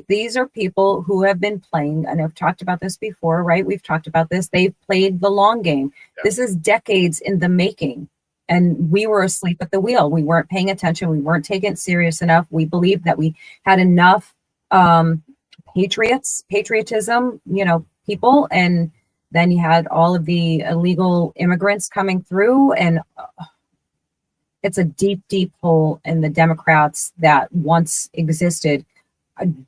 C: these are people who have been playing, and I've talked about this before, right? We've talked about this. They've played the long game.
D: Yeah.
C: This is decades in the making. And we were asleep at the wheel. We weren't paying attention. We weren't taking it serious enough. We believed that we had enough patriotism, people. And then you had all of the illegal immigrants coming through. And it's a deep, deep hole in the Democrats that once existed.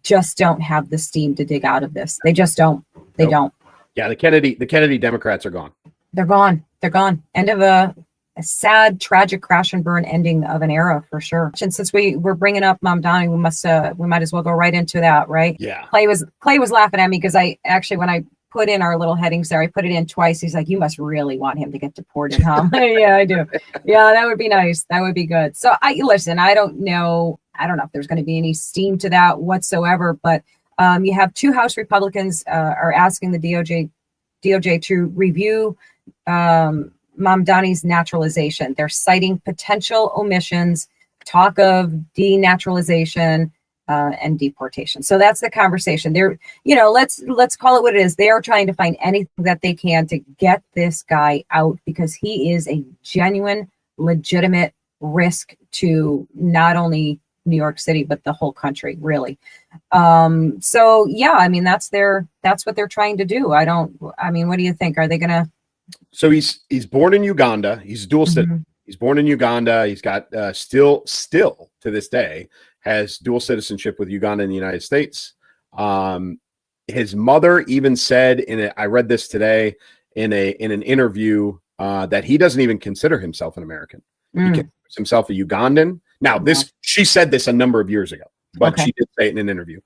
C: Just don't have the steam to dig out of this. They just don't. They don't.
D: Yeah, the Kennedy Democrats are gone.
C: They're gone. They're gone. End of a sad, tragic crash and burn ending of an era, for sure. And since we're bringing up Mamdani, we might as well go right into that, right?
D: Yeah.
C: Clay was laughing at me because I actually, when I put in our little headings there, I put it in twice. He's like, "You must really want him to get deported, huh?" Yeah, I do. Yeah, that would be nice. That would be good. So I don't know if there's going to be any steam to that whatsoever, but you have two House Republicans are asking the DOJ to review Mamdani's naturalization. They're citing potential omissions, talk of denaturalization, and deportation. So that's the conversation. They're, let's call it what it is. They are trying to find anything that they can to get this guy out because he is a genuine, legitimate risk to not only New York City, but the whole country, really. So yeah, that's what they're trying to do. What do you think? Are they gonna?
D: So he's born in Uganda. He's dual citizen. He's born in Uganda. He's got still to this day has dual citizenship with Uganda and the United States. His mother even said I read this today in an interview that he doesn't even consider himself an American. He considers himself a Ugandan. Now, she said this a number of years ago, but she did say it in an interview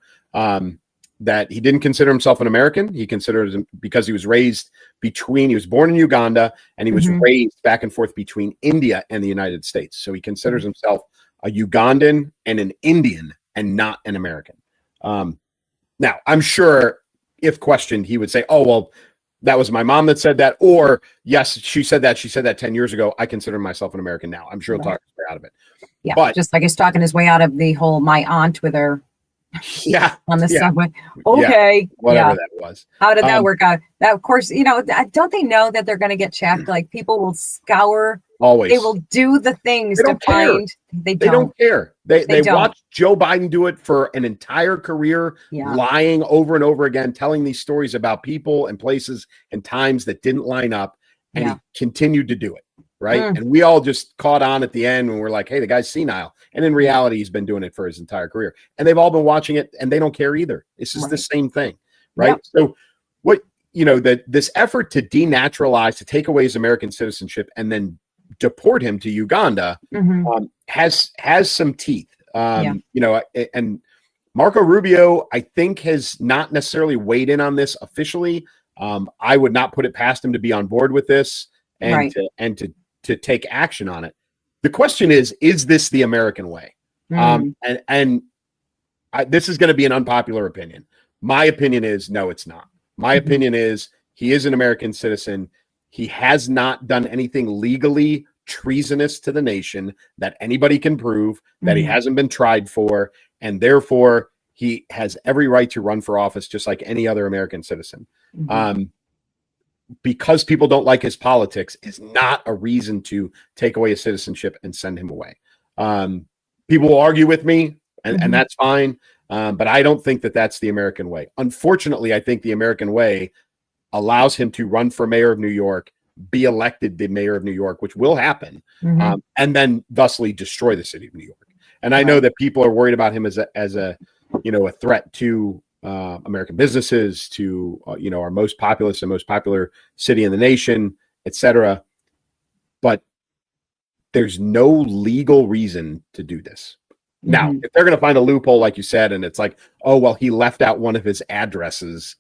D: that he didn't consider himself an American. He considered him because he was born in Uganda and he was raised back and forth between India and the United States. So he considers himself a Ugandan and an Indian and not an American. Now, I'm sure if questioned, he would say, "Oh, well, that was my mom that said that," or "Yes, she said that 10 years ago. I consider myself an American now." I'm sure he'll talk his way out of it.
C: Yeah,
D: but
C: just like he's talking his way out of the whole my aunt with her on the subway. Okay.
D: Whatever that was.
C: How did that work out? That, of course, don't they know that they're going to get checked? Like, people will scour.
D: Always.
C: They will do the things to find. They don't
D: care. They
C: don't.
D: watched Joe Biden do it for an entire career, lying over and over again, telling these stories about people and places and times that didn't line up. And he continued to do it. Right. And we all just caught on at the end when we're like, "Hey, the guy's senile." And in reality, he's been doing it for his entire career. And they've all been watching it and they don't care either. It's just the same thing. Right. Yep. So this effort to denaturalize, to take away his American citizenship and then deport him to Uganda has some teeth. And Marco Rubio, I think, has not necessarily weighed in on this officially. I would not put it past him to be on board with this and to take action on it. The question is this the American way? This is going to be an unpopular opinion. My opinion is no, it's not. My opinion is he is an American citizen. He has not done anything legally treasonous to the nation that anybody can prove, that he hasn't been tried for, and therefore he has every right to run for office just like any other American citizen. Because people don't like his politics is not a reason to take away his citizenship and send him away. People will argue with me, and that's fine, but I don't think that that's the American way. Unfortunately, I think the American way allows him to run for mayor of New York, be elected the mayor of New York, which will happen, and then thusly destroy the city of New York. And I know that people are worried about him as a threat to American businesses, to our most populous and most popular city in the nation, etc. But there's no legal reason to do this. Now, if they're going to find a loophole, like you said, and it's like, oh well, he left out one of his addresses,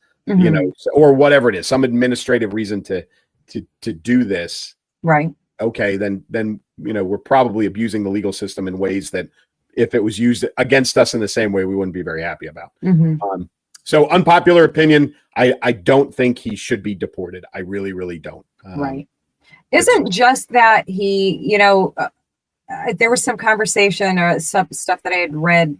D: or whatever it is, some administrative reason to do this,
C: right? Okay,
D: then we're probably abusing the legal system in ways that, if it was used against us in the same way, we wouldn't be very happy about. So unpopular opinion, I don't think he should be deported. I really, really don't.
C: Right. Isn't just that he, there was some conversation or some stuff that I had read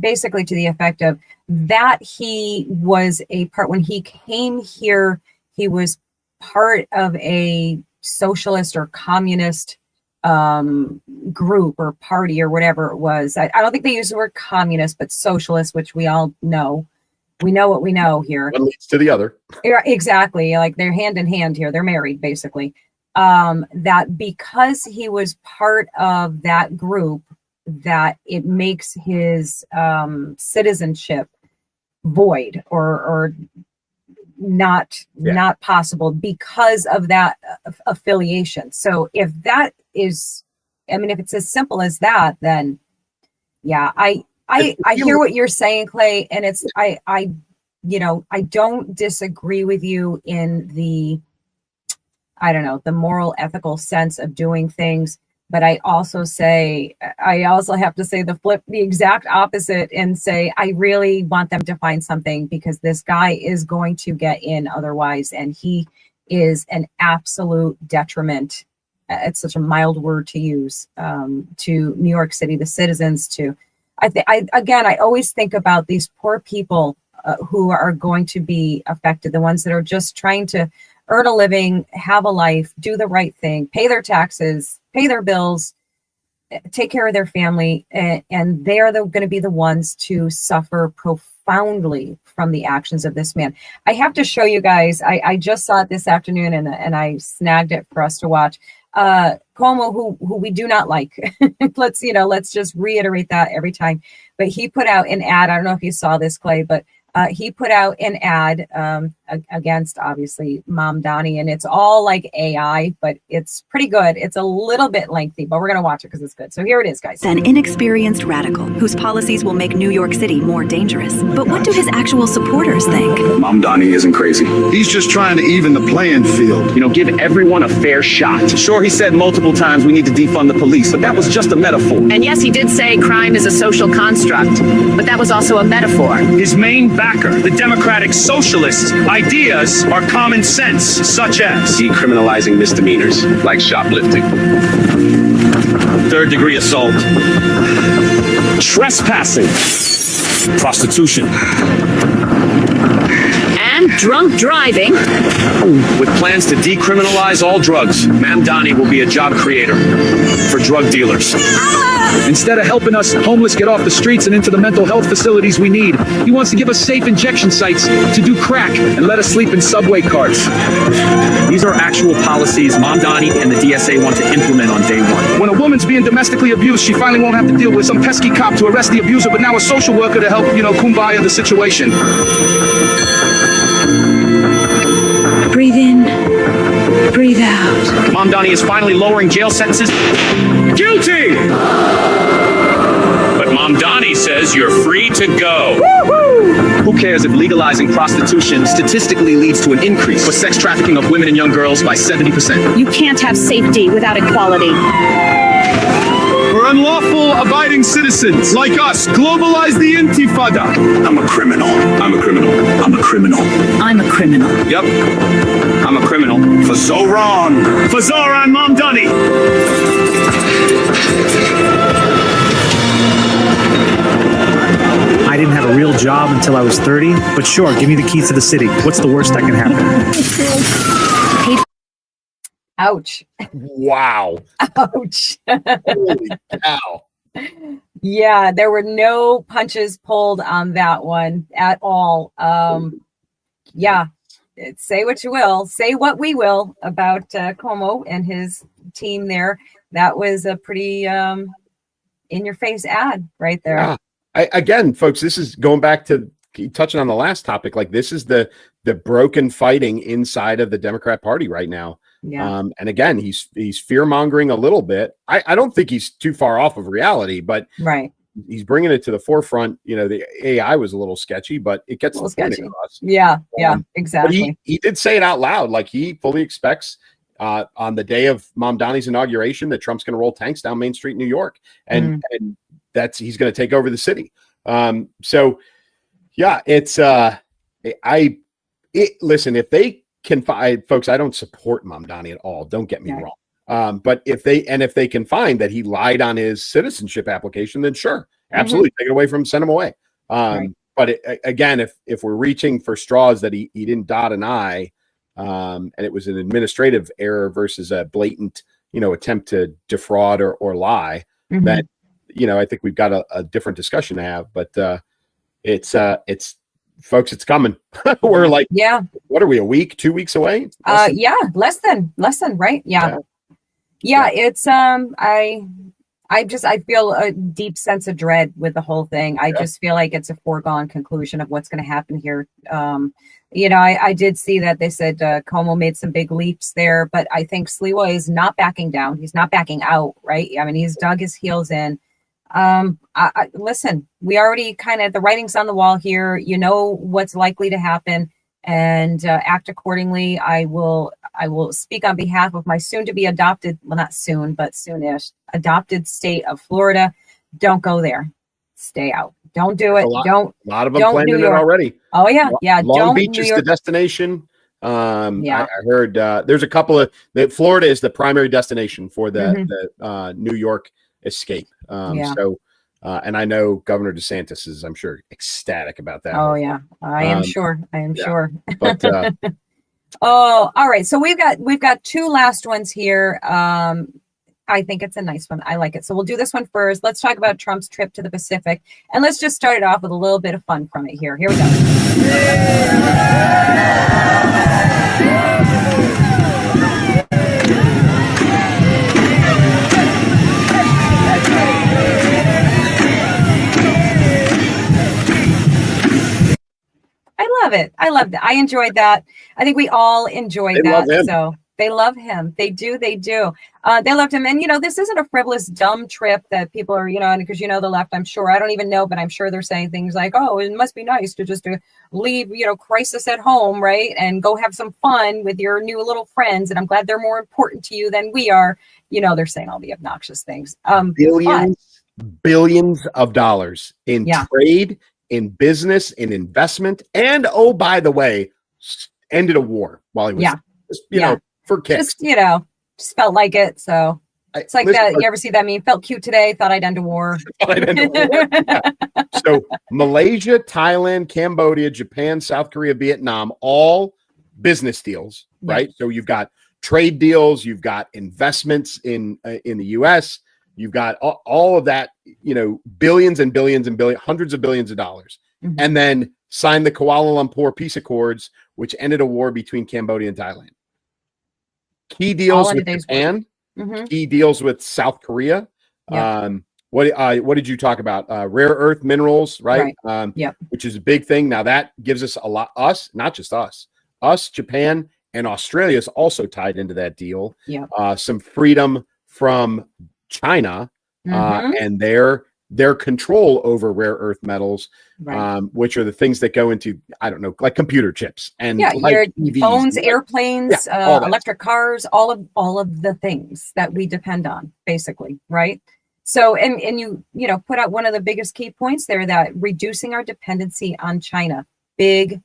C: basically to the effect of that he was a part, when he came here, he was part of a socialist or communist group or party or whatever it was. I don't think they use the word communist, but socialist, which we all know. We know what we know here.
D: One leads to the other.
C: Yeah, exactly. Like they're hand in hand here. They're married, basically. That because he was part of that group, that it makes his citizenship void or not possible because of that affiliation. So if that is, if it's as simple as that, then yeah, I hear what you're saying, Clay, and it's I don't disagree with you in the the moral, ethical sense of doing things, but I also have to say the exact opposite and say I really want them to find something, because this guy is going to get in otherwise, and he is an absolute detriment. It's such a mild word to use, to New York City, the citizens, I always think about these poor people who are going to be affected, the ones that are just trying to earn a living, have a life, do the right thing, pay their taxes, pay their bills, take care of their family, and they are going to be the ones to suffer profoundly from the actions of this man. I have to show you guys, I just saw it this afternoon, and I snagged it for us to watch. Cuomo, who we do not like. let's just reiterate that every time. But he put out an ad. I don't know if you saw this, Clay, but he put out an ad against, obviously, Mom Donnie, and it's all like AI, but it's pretty good. It's a little bit lengthy, but we're going to watch it because it's good. So here it is, guys.
F: An inexperienced radical whose policies will make New York City more dangerous. But what do his actual supporters think?
G: Mom Donnie isn't crazy. He's just trying to even the playing field.
H: Give everyone a fair shot. Sure, he said multiple times we need to defund the police, but that was just a metaphor.
I: And yes, he did say crime is a social construct, but that was also a metaphor.
J: His main backer, the Democratic Socialists' ideas are common sense, such as
G: decriminalizing misdemeanors, like shoplifting,
J: third-degree assault, trespassing, prostitution,
I: and drunk driving.
J: With plans to decriminalize all drugs, Ma'am Donnie will be a job creator for drug dealers.
K: Instead of helping us homeless get off the streets and into the mental health facilities we need, he wants to give us safe injection sites to do crack and let us sleep in subway carts.
H: These are actual policies Mom Donnie and the DSA want to implement on day one.
K: When a woman's being domestically abused, she finally won't have to deal with some pesky cop to arrest the abuser, but now a social worker to help, kumbaya the situation.
I: Breathe in, breathe out.
H: Mom Donnie is finally lowering jail sentences.
J: guilty! But Mom Donnie says you're free to go.
H: Woo-hoo! Who cares if legalizing prostitution statistically leads to an increase for sex trafficking of women and young girls by 70%?
I: You can't have safety without equality.
J: For
K: They're unlawful abiding citizens like us. Globalize the intifada.
G: I'm a criminal. I'm a criminal. I'm a criminal.
I: I'm a criminal.
J: Yep. I'm a criminal.
G: For so wrong.
K: For Zoran Mamdani. I didn't have a real job until I was 30, but sure, give me the keys to the city. What's the worst that can happen?
C: Ouch.
D: Wow.
C: Ouch.
D: Holy cow.
C: Yeah, there were no punches pulled on that one at all. Yeah, say what you will, say what we will about Cuomo and his team there. That was a pretty in-your-face ad right there.
D: Yeah. Again, folks, this is going back to touching on the last topic. Like, this is the broken fighting inside of the Democrat Party right now.
C: Yeah.
D: And again, he's fear-mongering a little bit. I don't think he's too far off of reality, but
C: right.
D: He's bringing it to the forefront. You know, the AI was a little sketchy, but it gets the point across.
C: Yeah, exactly.
D: But he did say it out loud. Like, he fully expects on the day of Mamdani's inauguration that Trump's going to roll tanks down Main Street, New York, and he's going to take over the city. So yeah, it's listen, if they can find, folks, I don't support Mamdani at all. Don't get me wrong. But if they can find that he lied on his citizenship application, then sure, absolutely, take it away from him, send him away. But again, if we're reaching for straws that he didn't dot an I, and it was an administrative error versus a blatant, attempt to defraud or lie, then, I think we've got a different discussion to have. But it's folks, it's coming. We're like, what are we, a week, 2 weeks away?
C: Less than, right? Yeah, it's I feel a deep sense of dread with the whole thing. I just feel like it's a foregone conclusion of what's going to happen here. I did see that they said Cuomo made some big leaps there, but I think Sliwa is not backing down. He's not backing out, right? I mean, he's dug his heels in. Listen, we already kind of, the writing's on the wall here. You know what's likely to happen, and act accordingly. I will speak on behalf of my soon to be adopted, well, not soon, but soonish, adopted state of Florida. Don't go there. Stay out. Don't do it. A
D: lot of them planning it already.
C: Oh yeah. Yeah.
D: Long Beach is the destination. I heard there's a couple of Florida is the primary destination for the New York escape. So and I know Governor DeSantis is, I'm sure, ecstatic about that.
C: Oh yeah, I am sure.
D: But
C: oh, all right. So we've got two last ones here. I think it's a nice one. I like it. So we'll do this one first. Let's talk about Trump's trip to the Pacific, and let's just start it off with a little bit of fun from it here. Here we go. I love it. I loved it. I enjoyed that. I think we all enjoyed that. So they love him. They do. They loved him. And, this isn't a frivolous, dumb trip that people are, because, the left, I'm sure, I don't even know, but I'm sure they're saying things like, oh, it must be nice to just leave, crisis at home, right? And go have some fun with your new little friends. And I'm glad they're more important to you than we are. They're saying all the obnoxious things.
D: Billions of dollars in trade, in business, in investment, and oh, by the way, ended a war while he was for kicks.
C: Just felt like it. So it's like that. You ever see that meme? Felt cute today. Thought I'd end a war.
D: So Malaysia, Thailand, Cambodia, Japan, South Korea, Vietnam, all business deals, right? So you've got trade deals, you've got investments in the U.S., you've got all of that, billions and billions and billions, hundreds of billions of dollars, and then signed the Kuala Lumpur Peace Accords, which ended a war between Cambodia and Thailand. Key deals with Japan, key deals with South Korea. What did you talk about? Rare earth minerals, right? Which is a big thing. Now that gives us a lot, not just us, Japan and Australia is also tied into that deal. Some freedom from China and their control over rare earth metals, which are the things that go into, I don't know, like computer chips and
C: your
D: EVs,
C: phones, airplanes, electric cars, all of the things that we depend on, basically, right? So, and you know, put out one of the biggest key points there, that reducing our dependency on China, big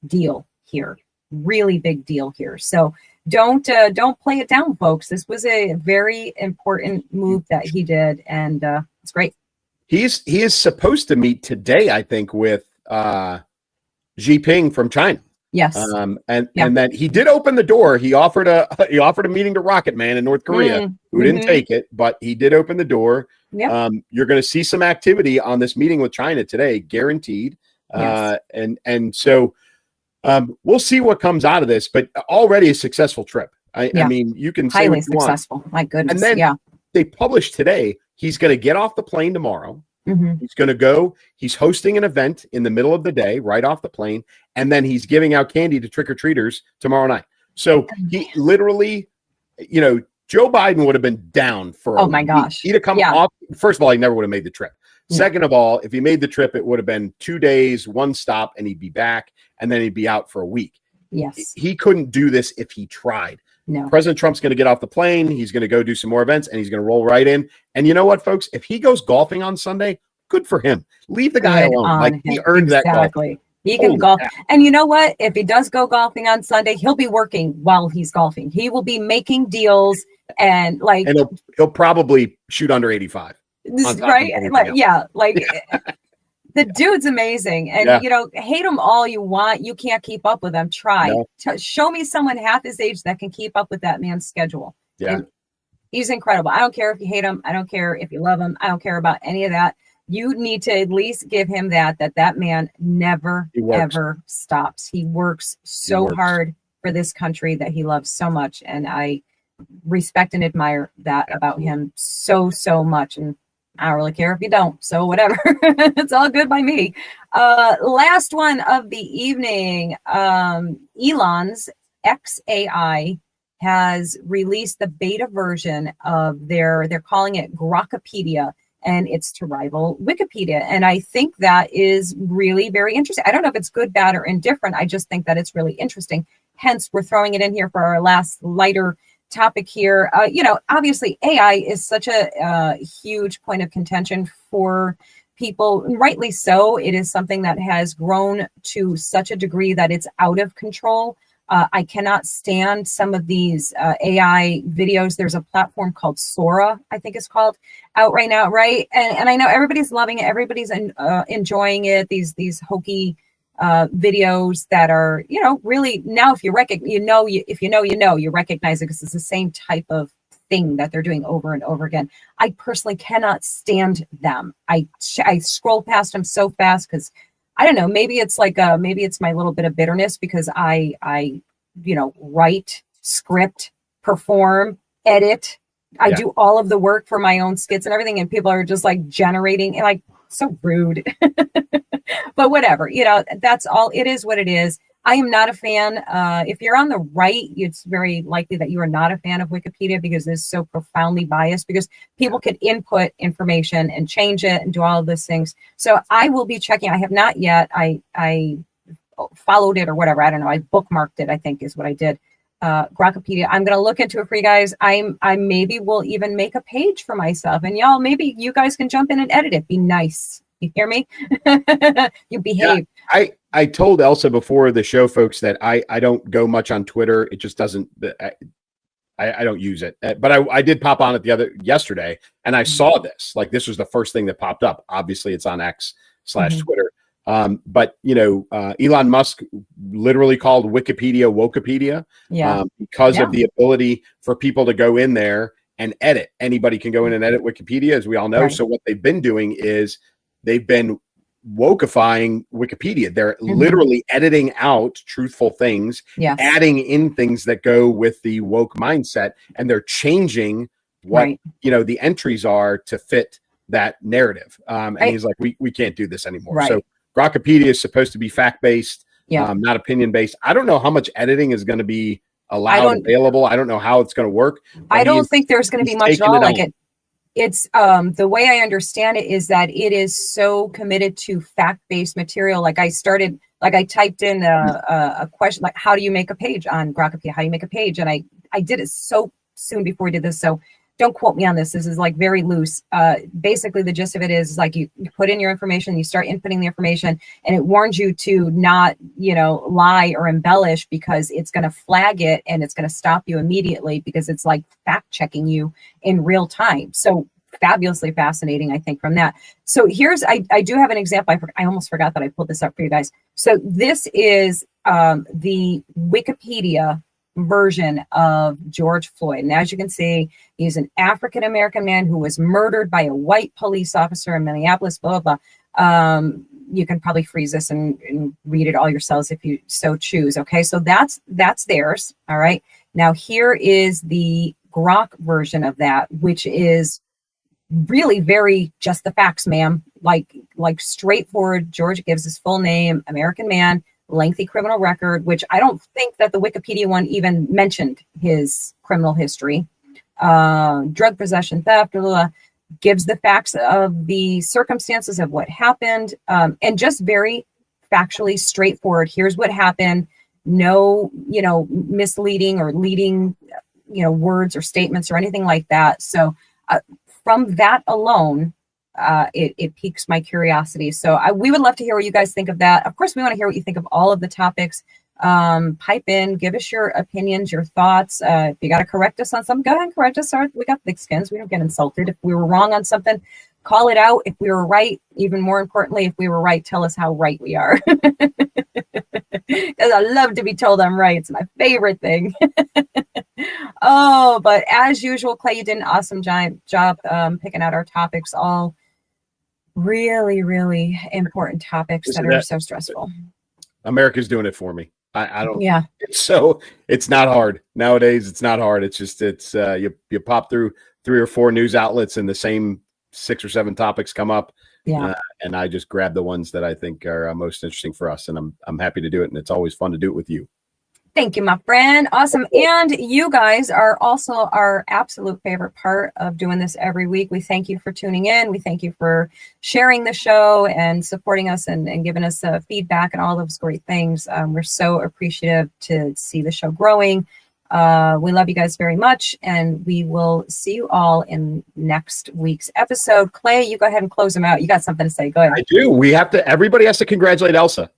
C: deal here, really big deal here. So don't play it down, folks. This was a very important move that he did, and it's great.
D: He is supposed to meet today, I think, with Xi Jinping from China.
C: Yes.
D: And then he did open the door. He offered a meeting to Rocket Man in North Korea, who didn't take it, but he did open the door.
C: Yep.
D: You're going to see some activity on this meeting with China today, guaranteed.
C: Yes.
D: And so we'll see what comes out of this, but already a successful trip. I mean, you can say
C: highly
D: what you
C: successful.
D: want.
C: My goodness.
D: And then they published today, he's going to get off the plane tomorrow. He's going to go. He's hosting an event in the middle of the day, right off the plane, and then he's giving out candy to trick-or-treaters tomorrow night. So he literally, you know, Joe Biden would have been down for
C: oh my gosh.
D: He'd have come off. First of all, he never would have made the trip. Second of all, if he made the trip, it would have been 2 days, one stop, and he'd be back, and then he'd be out for a week.
C: Yes.
D: He couldn't do this if he tried.
C: No.
D: President Trump's going to get off the plane. He's going to go do some more events, and he's going to roll right in. And you know what, folks? If he goes golfing on Sunday, good for him. Leave the guy alone. Like, he earned that golf.
C: He can golf. And you know what? If he does go golfing on Sunday, he'll be working while he's golfing. He will be making deals and
D: he'll probably shoot under 85.
C: Right? The dude's amazing. And, you know, hate him all you want. You can't keep up with him. Try. Show me someone half his age that can keep up with that man's schedule.
D: Yeah.
C: And he's incredible. I don't care if you hate him. I don't care if you love him. I don't care about any of that. You need to at least give him that man never, ever stops. He works so hard for this country that he loves so much. And I respect and admire that about him so much. And I don't really care if you don't. So whatever. It's all good by me. Last one of the evening. Elon's XAI has released the beta version of they're calling it Grokpedia, and it's to rival Wikipedia. And I think that is really very interesting. I don't know if it's good, bad, or indifferent. I just think that it's really interesting. Hence, we're throwing it in here for our last lighter topic here. You know, obviously AI is such a huge point of contention for people, and rightly so. It is something that has grown to such a degree that it's out of control. I cannot stand some of these AI videos. There's a platform called Sora, I think it's called, out right now, right? And I know everybody's loving it. Everybody's enjoying it. These hokey videos that are, you know, really now if you recognize, you recognize it because it's the same type of thing that they're doing over and over again. I personally cannot stand them. I scroll past them so fast because I don't know, maybe it's like maybe it's my little bit of bitterness because I you know, write, script, perform, edit. I do all of the work for my own skits and everything, and people are just like generating and like so rude. But whatever, you know, that's all. It is what it is. I am not a fan. If you're on the right, it's very likely that you are not a fan of Wikipedia because it's so profoundly biased, because people could input information and change it and do all of those things. So I will be checking. I have not yet. I followed it or whatever. I don't know. I bookmarked it, I think is what I did. Grokpedia. I'm going to look into it for you guys. I maybe will even make a page for myself, and y'all, maybe you guys can jump in and edit it. Be nice. You hear me? You behave.
D: Yeah, I told Elsa before the show, folks, that I don't go much on Twitter. It just doesn't. I don't use it. But I did pop on it yesterday, and I saw this. Like, this was the first thing that popped up. Obviously, it's on X/Twitter. But you know, Elon Musk literally called Wikipedia Wokepedia, because of the ability for people to go in there and edit. Anybody can go in and edit Wikipedia, as we all know. Right. So what they've been doing is they've been wokeifying Wikipedia. They're literally editing out truthful things, adding in things that go with the woke mindset, and they're changing what you know the entries are to fit that narrative. And he's like, we can't do this anymore. Right. So Grokpedia is supposed to be fact-based, not opinion-based. I don't know how much editing is going to be allowed available. I don't know how it's going to work.
C: I don't think there's going to be much at all. Like it's the way I understand it is that it is so committed to fact-based material. Like I typed in a question, like, how do you make a page on Grokpedia? How do you make a page? And I did it so soon before we did this. So don't quote me on this. This is like very loose. Basically, the gist of it is like you put in your information, you start inputting the information, and it warns you to not, lie or embellish, because it's going to flag it and it's going to stop you immediately, because it's like fact checking you in real time. So fabulously fascinating, I think, from that. So I do have an example. I almost forgot that I pulled this up for you guys. So this is the Wikipedia version of George Floyd. And as you can see, he's an African-American man who was murdered by a white police officer in Minneapolis, blah, blah, blah. You can probably freeze this and read it all yourselves if you so choose. Okay, so that's theirs. All right. Now here is the Grok version of that, which is really very just the facts, ma'am. Like straightforward. George gives his full name, American man, lengthy criminal record, which I don't think that the Wikipedia one even mentioned his criminal history. Drug possession, theft, blah, blah, blah. Gives the facts of the circumstances of what happened, and just very factually straightforward. Here's what happened. No, misleading or leading, words or statements or anything like that. So from that alone, it piques my curiosity. So we would love to hear what you guys think of that. Of course, we want to hear what you think of all of the topics. Pipe in, give us your opinions, your thoughts. If you got to correct us on something, go ahead and correct us. We got thick skins. We don't get insulted. If we were wrong on something, call it out. If we were right, even more importantly, if we were right, tell us how right we are. Because I love to be told I'm right. It's my favorite thing. Oh, but as usual, Clay, you did an awesome job picking out our topics, all really, really important topics that are so stressful.
D: America's doing it for me. I don't.
C: Yeah.
D: It's not hard nowadays. It's not hard. It's just you pop through 3 or 4 news outlets and the same 6 or 7 topics come up.
C: Yeah.
D: And I just grab the ones that I think are most interesting for us, and I'm happy to do it. And it's always fun to do it with you.
C: Thank you, my friend. Awesome. And you guys are also our absolute favorite part of doing this every week. We thank you for tuning in. We thank you for sharing the show and supporting us and giving us feedback and all those great things. We're so appreciative to see the show growing. We love you guys very much, and we will see you all in next week's episode. Clay, you go ahead and close them out. You got something to say. Go ahead.
D: I do. Everybody has to congratulate Elsa.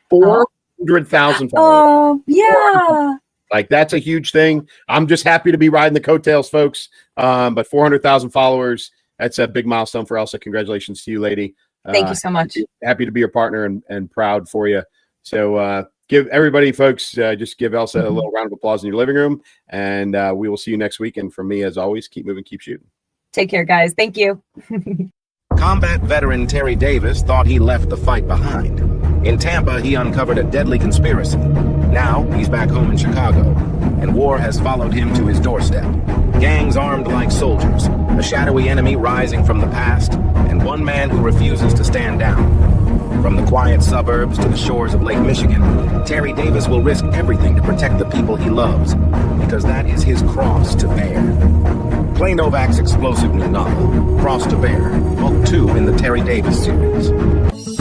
D: 400,000 followers.
C: Oh, yeah.
D: Like, that's a huge thing. I'm just happy to be riding the coattails, folks. But 400,000 followers, that's a big milestone for Elsa. Congratulations to you, lady.
C: Thank you so much.
D: Happy to be your partner and proud for you. So give everybody, folks, just give Elsa a little round of applause in your living room. And we will see you next week. And from me, as always, keep moving, keep shooting.
C: Take care, guys. Thank you.
E: Combat veteran Terry Davis thought he left the fight behind. In Tampa, he uncovered a deadly conspiracy. Now, he's back home in Chicago, and war has followed him to his doorstep. Gangs armed like soldiers, a shadowy enemy rising from the past, and one man who refuses to stand down. From the quiet suburbs to the shores of Lake Michigan, Terry Davis will risk everything to protect the people he loves, because that is his cross to bear. Clay Novak's explosive new novel, Cross to Bear, Book 2 in the Terry Davis series.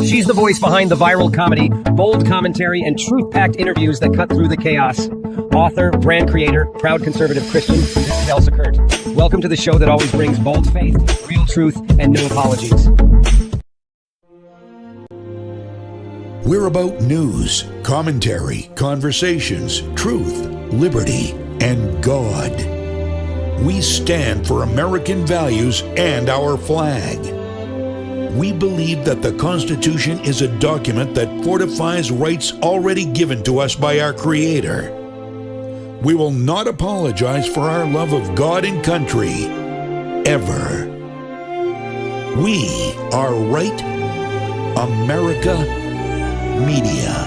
L: She's the voice behind the viral comedy, bold commentary, and truth-packed interviews that cut through the chaos. Author, brand creator, proud conservative Christian, this is Elsa Kurt. Welcome to the show that always brings bold faith, real truth, and no apologies.
A: We're about news, commentary, conversations, truth, liberty, and God. We stand for American values and our flag. We believe that the Constitution is a document that fortifies rights already given to us by our Creator. We will not apologize for our love of God and country, ever. We are Right America Media.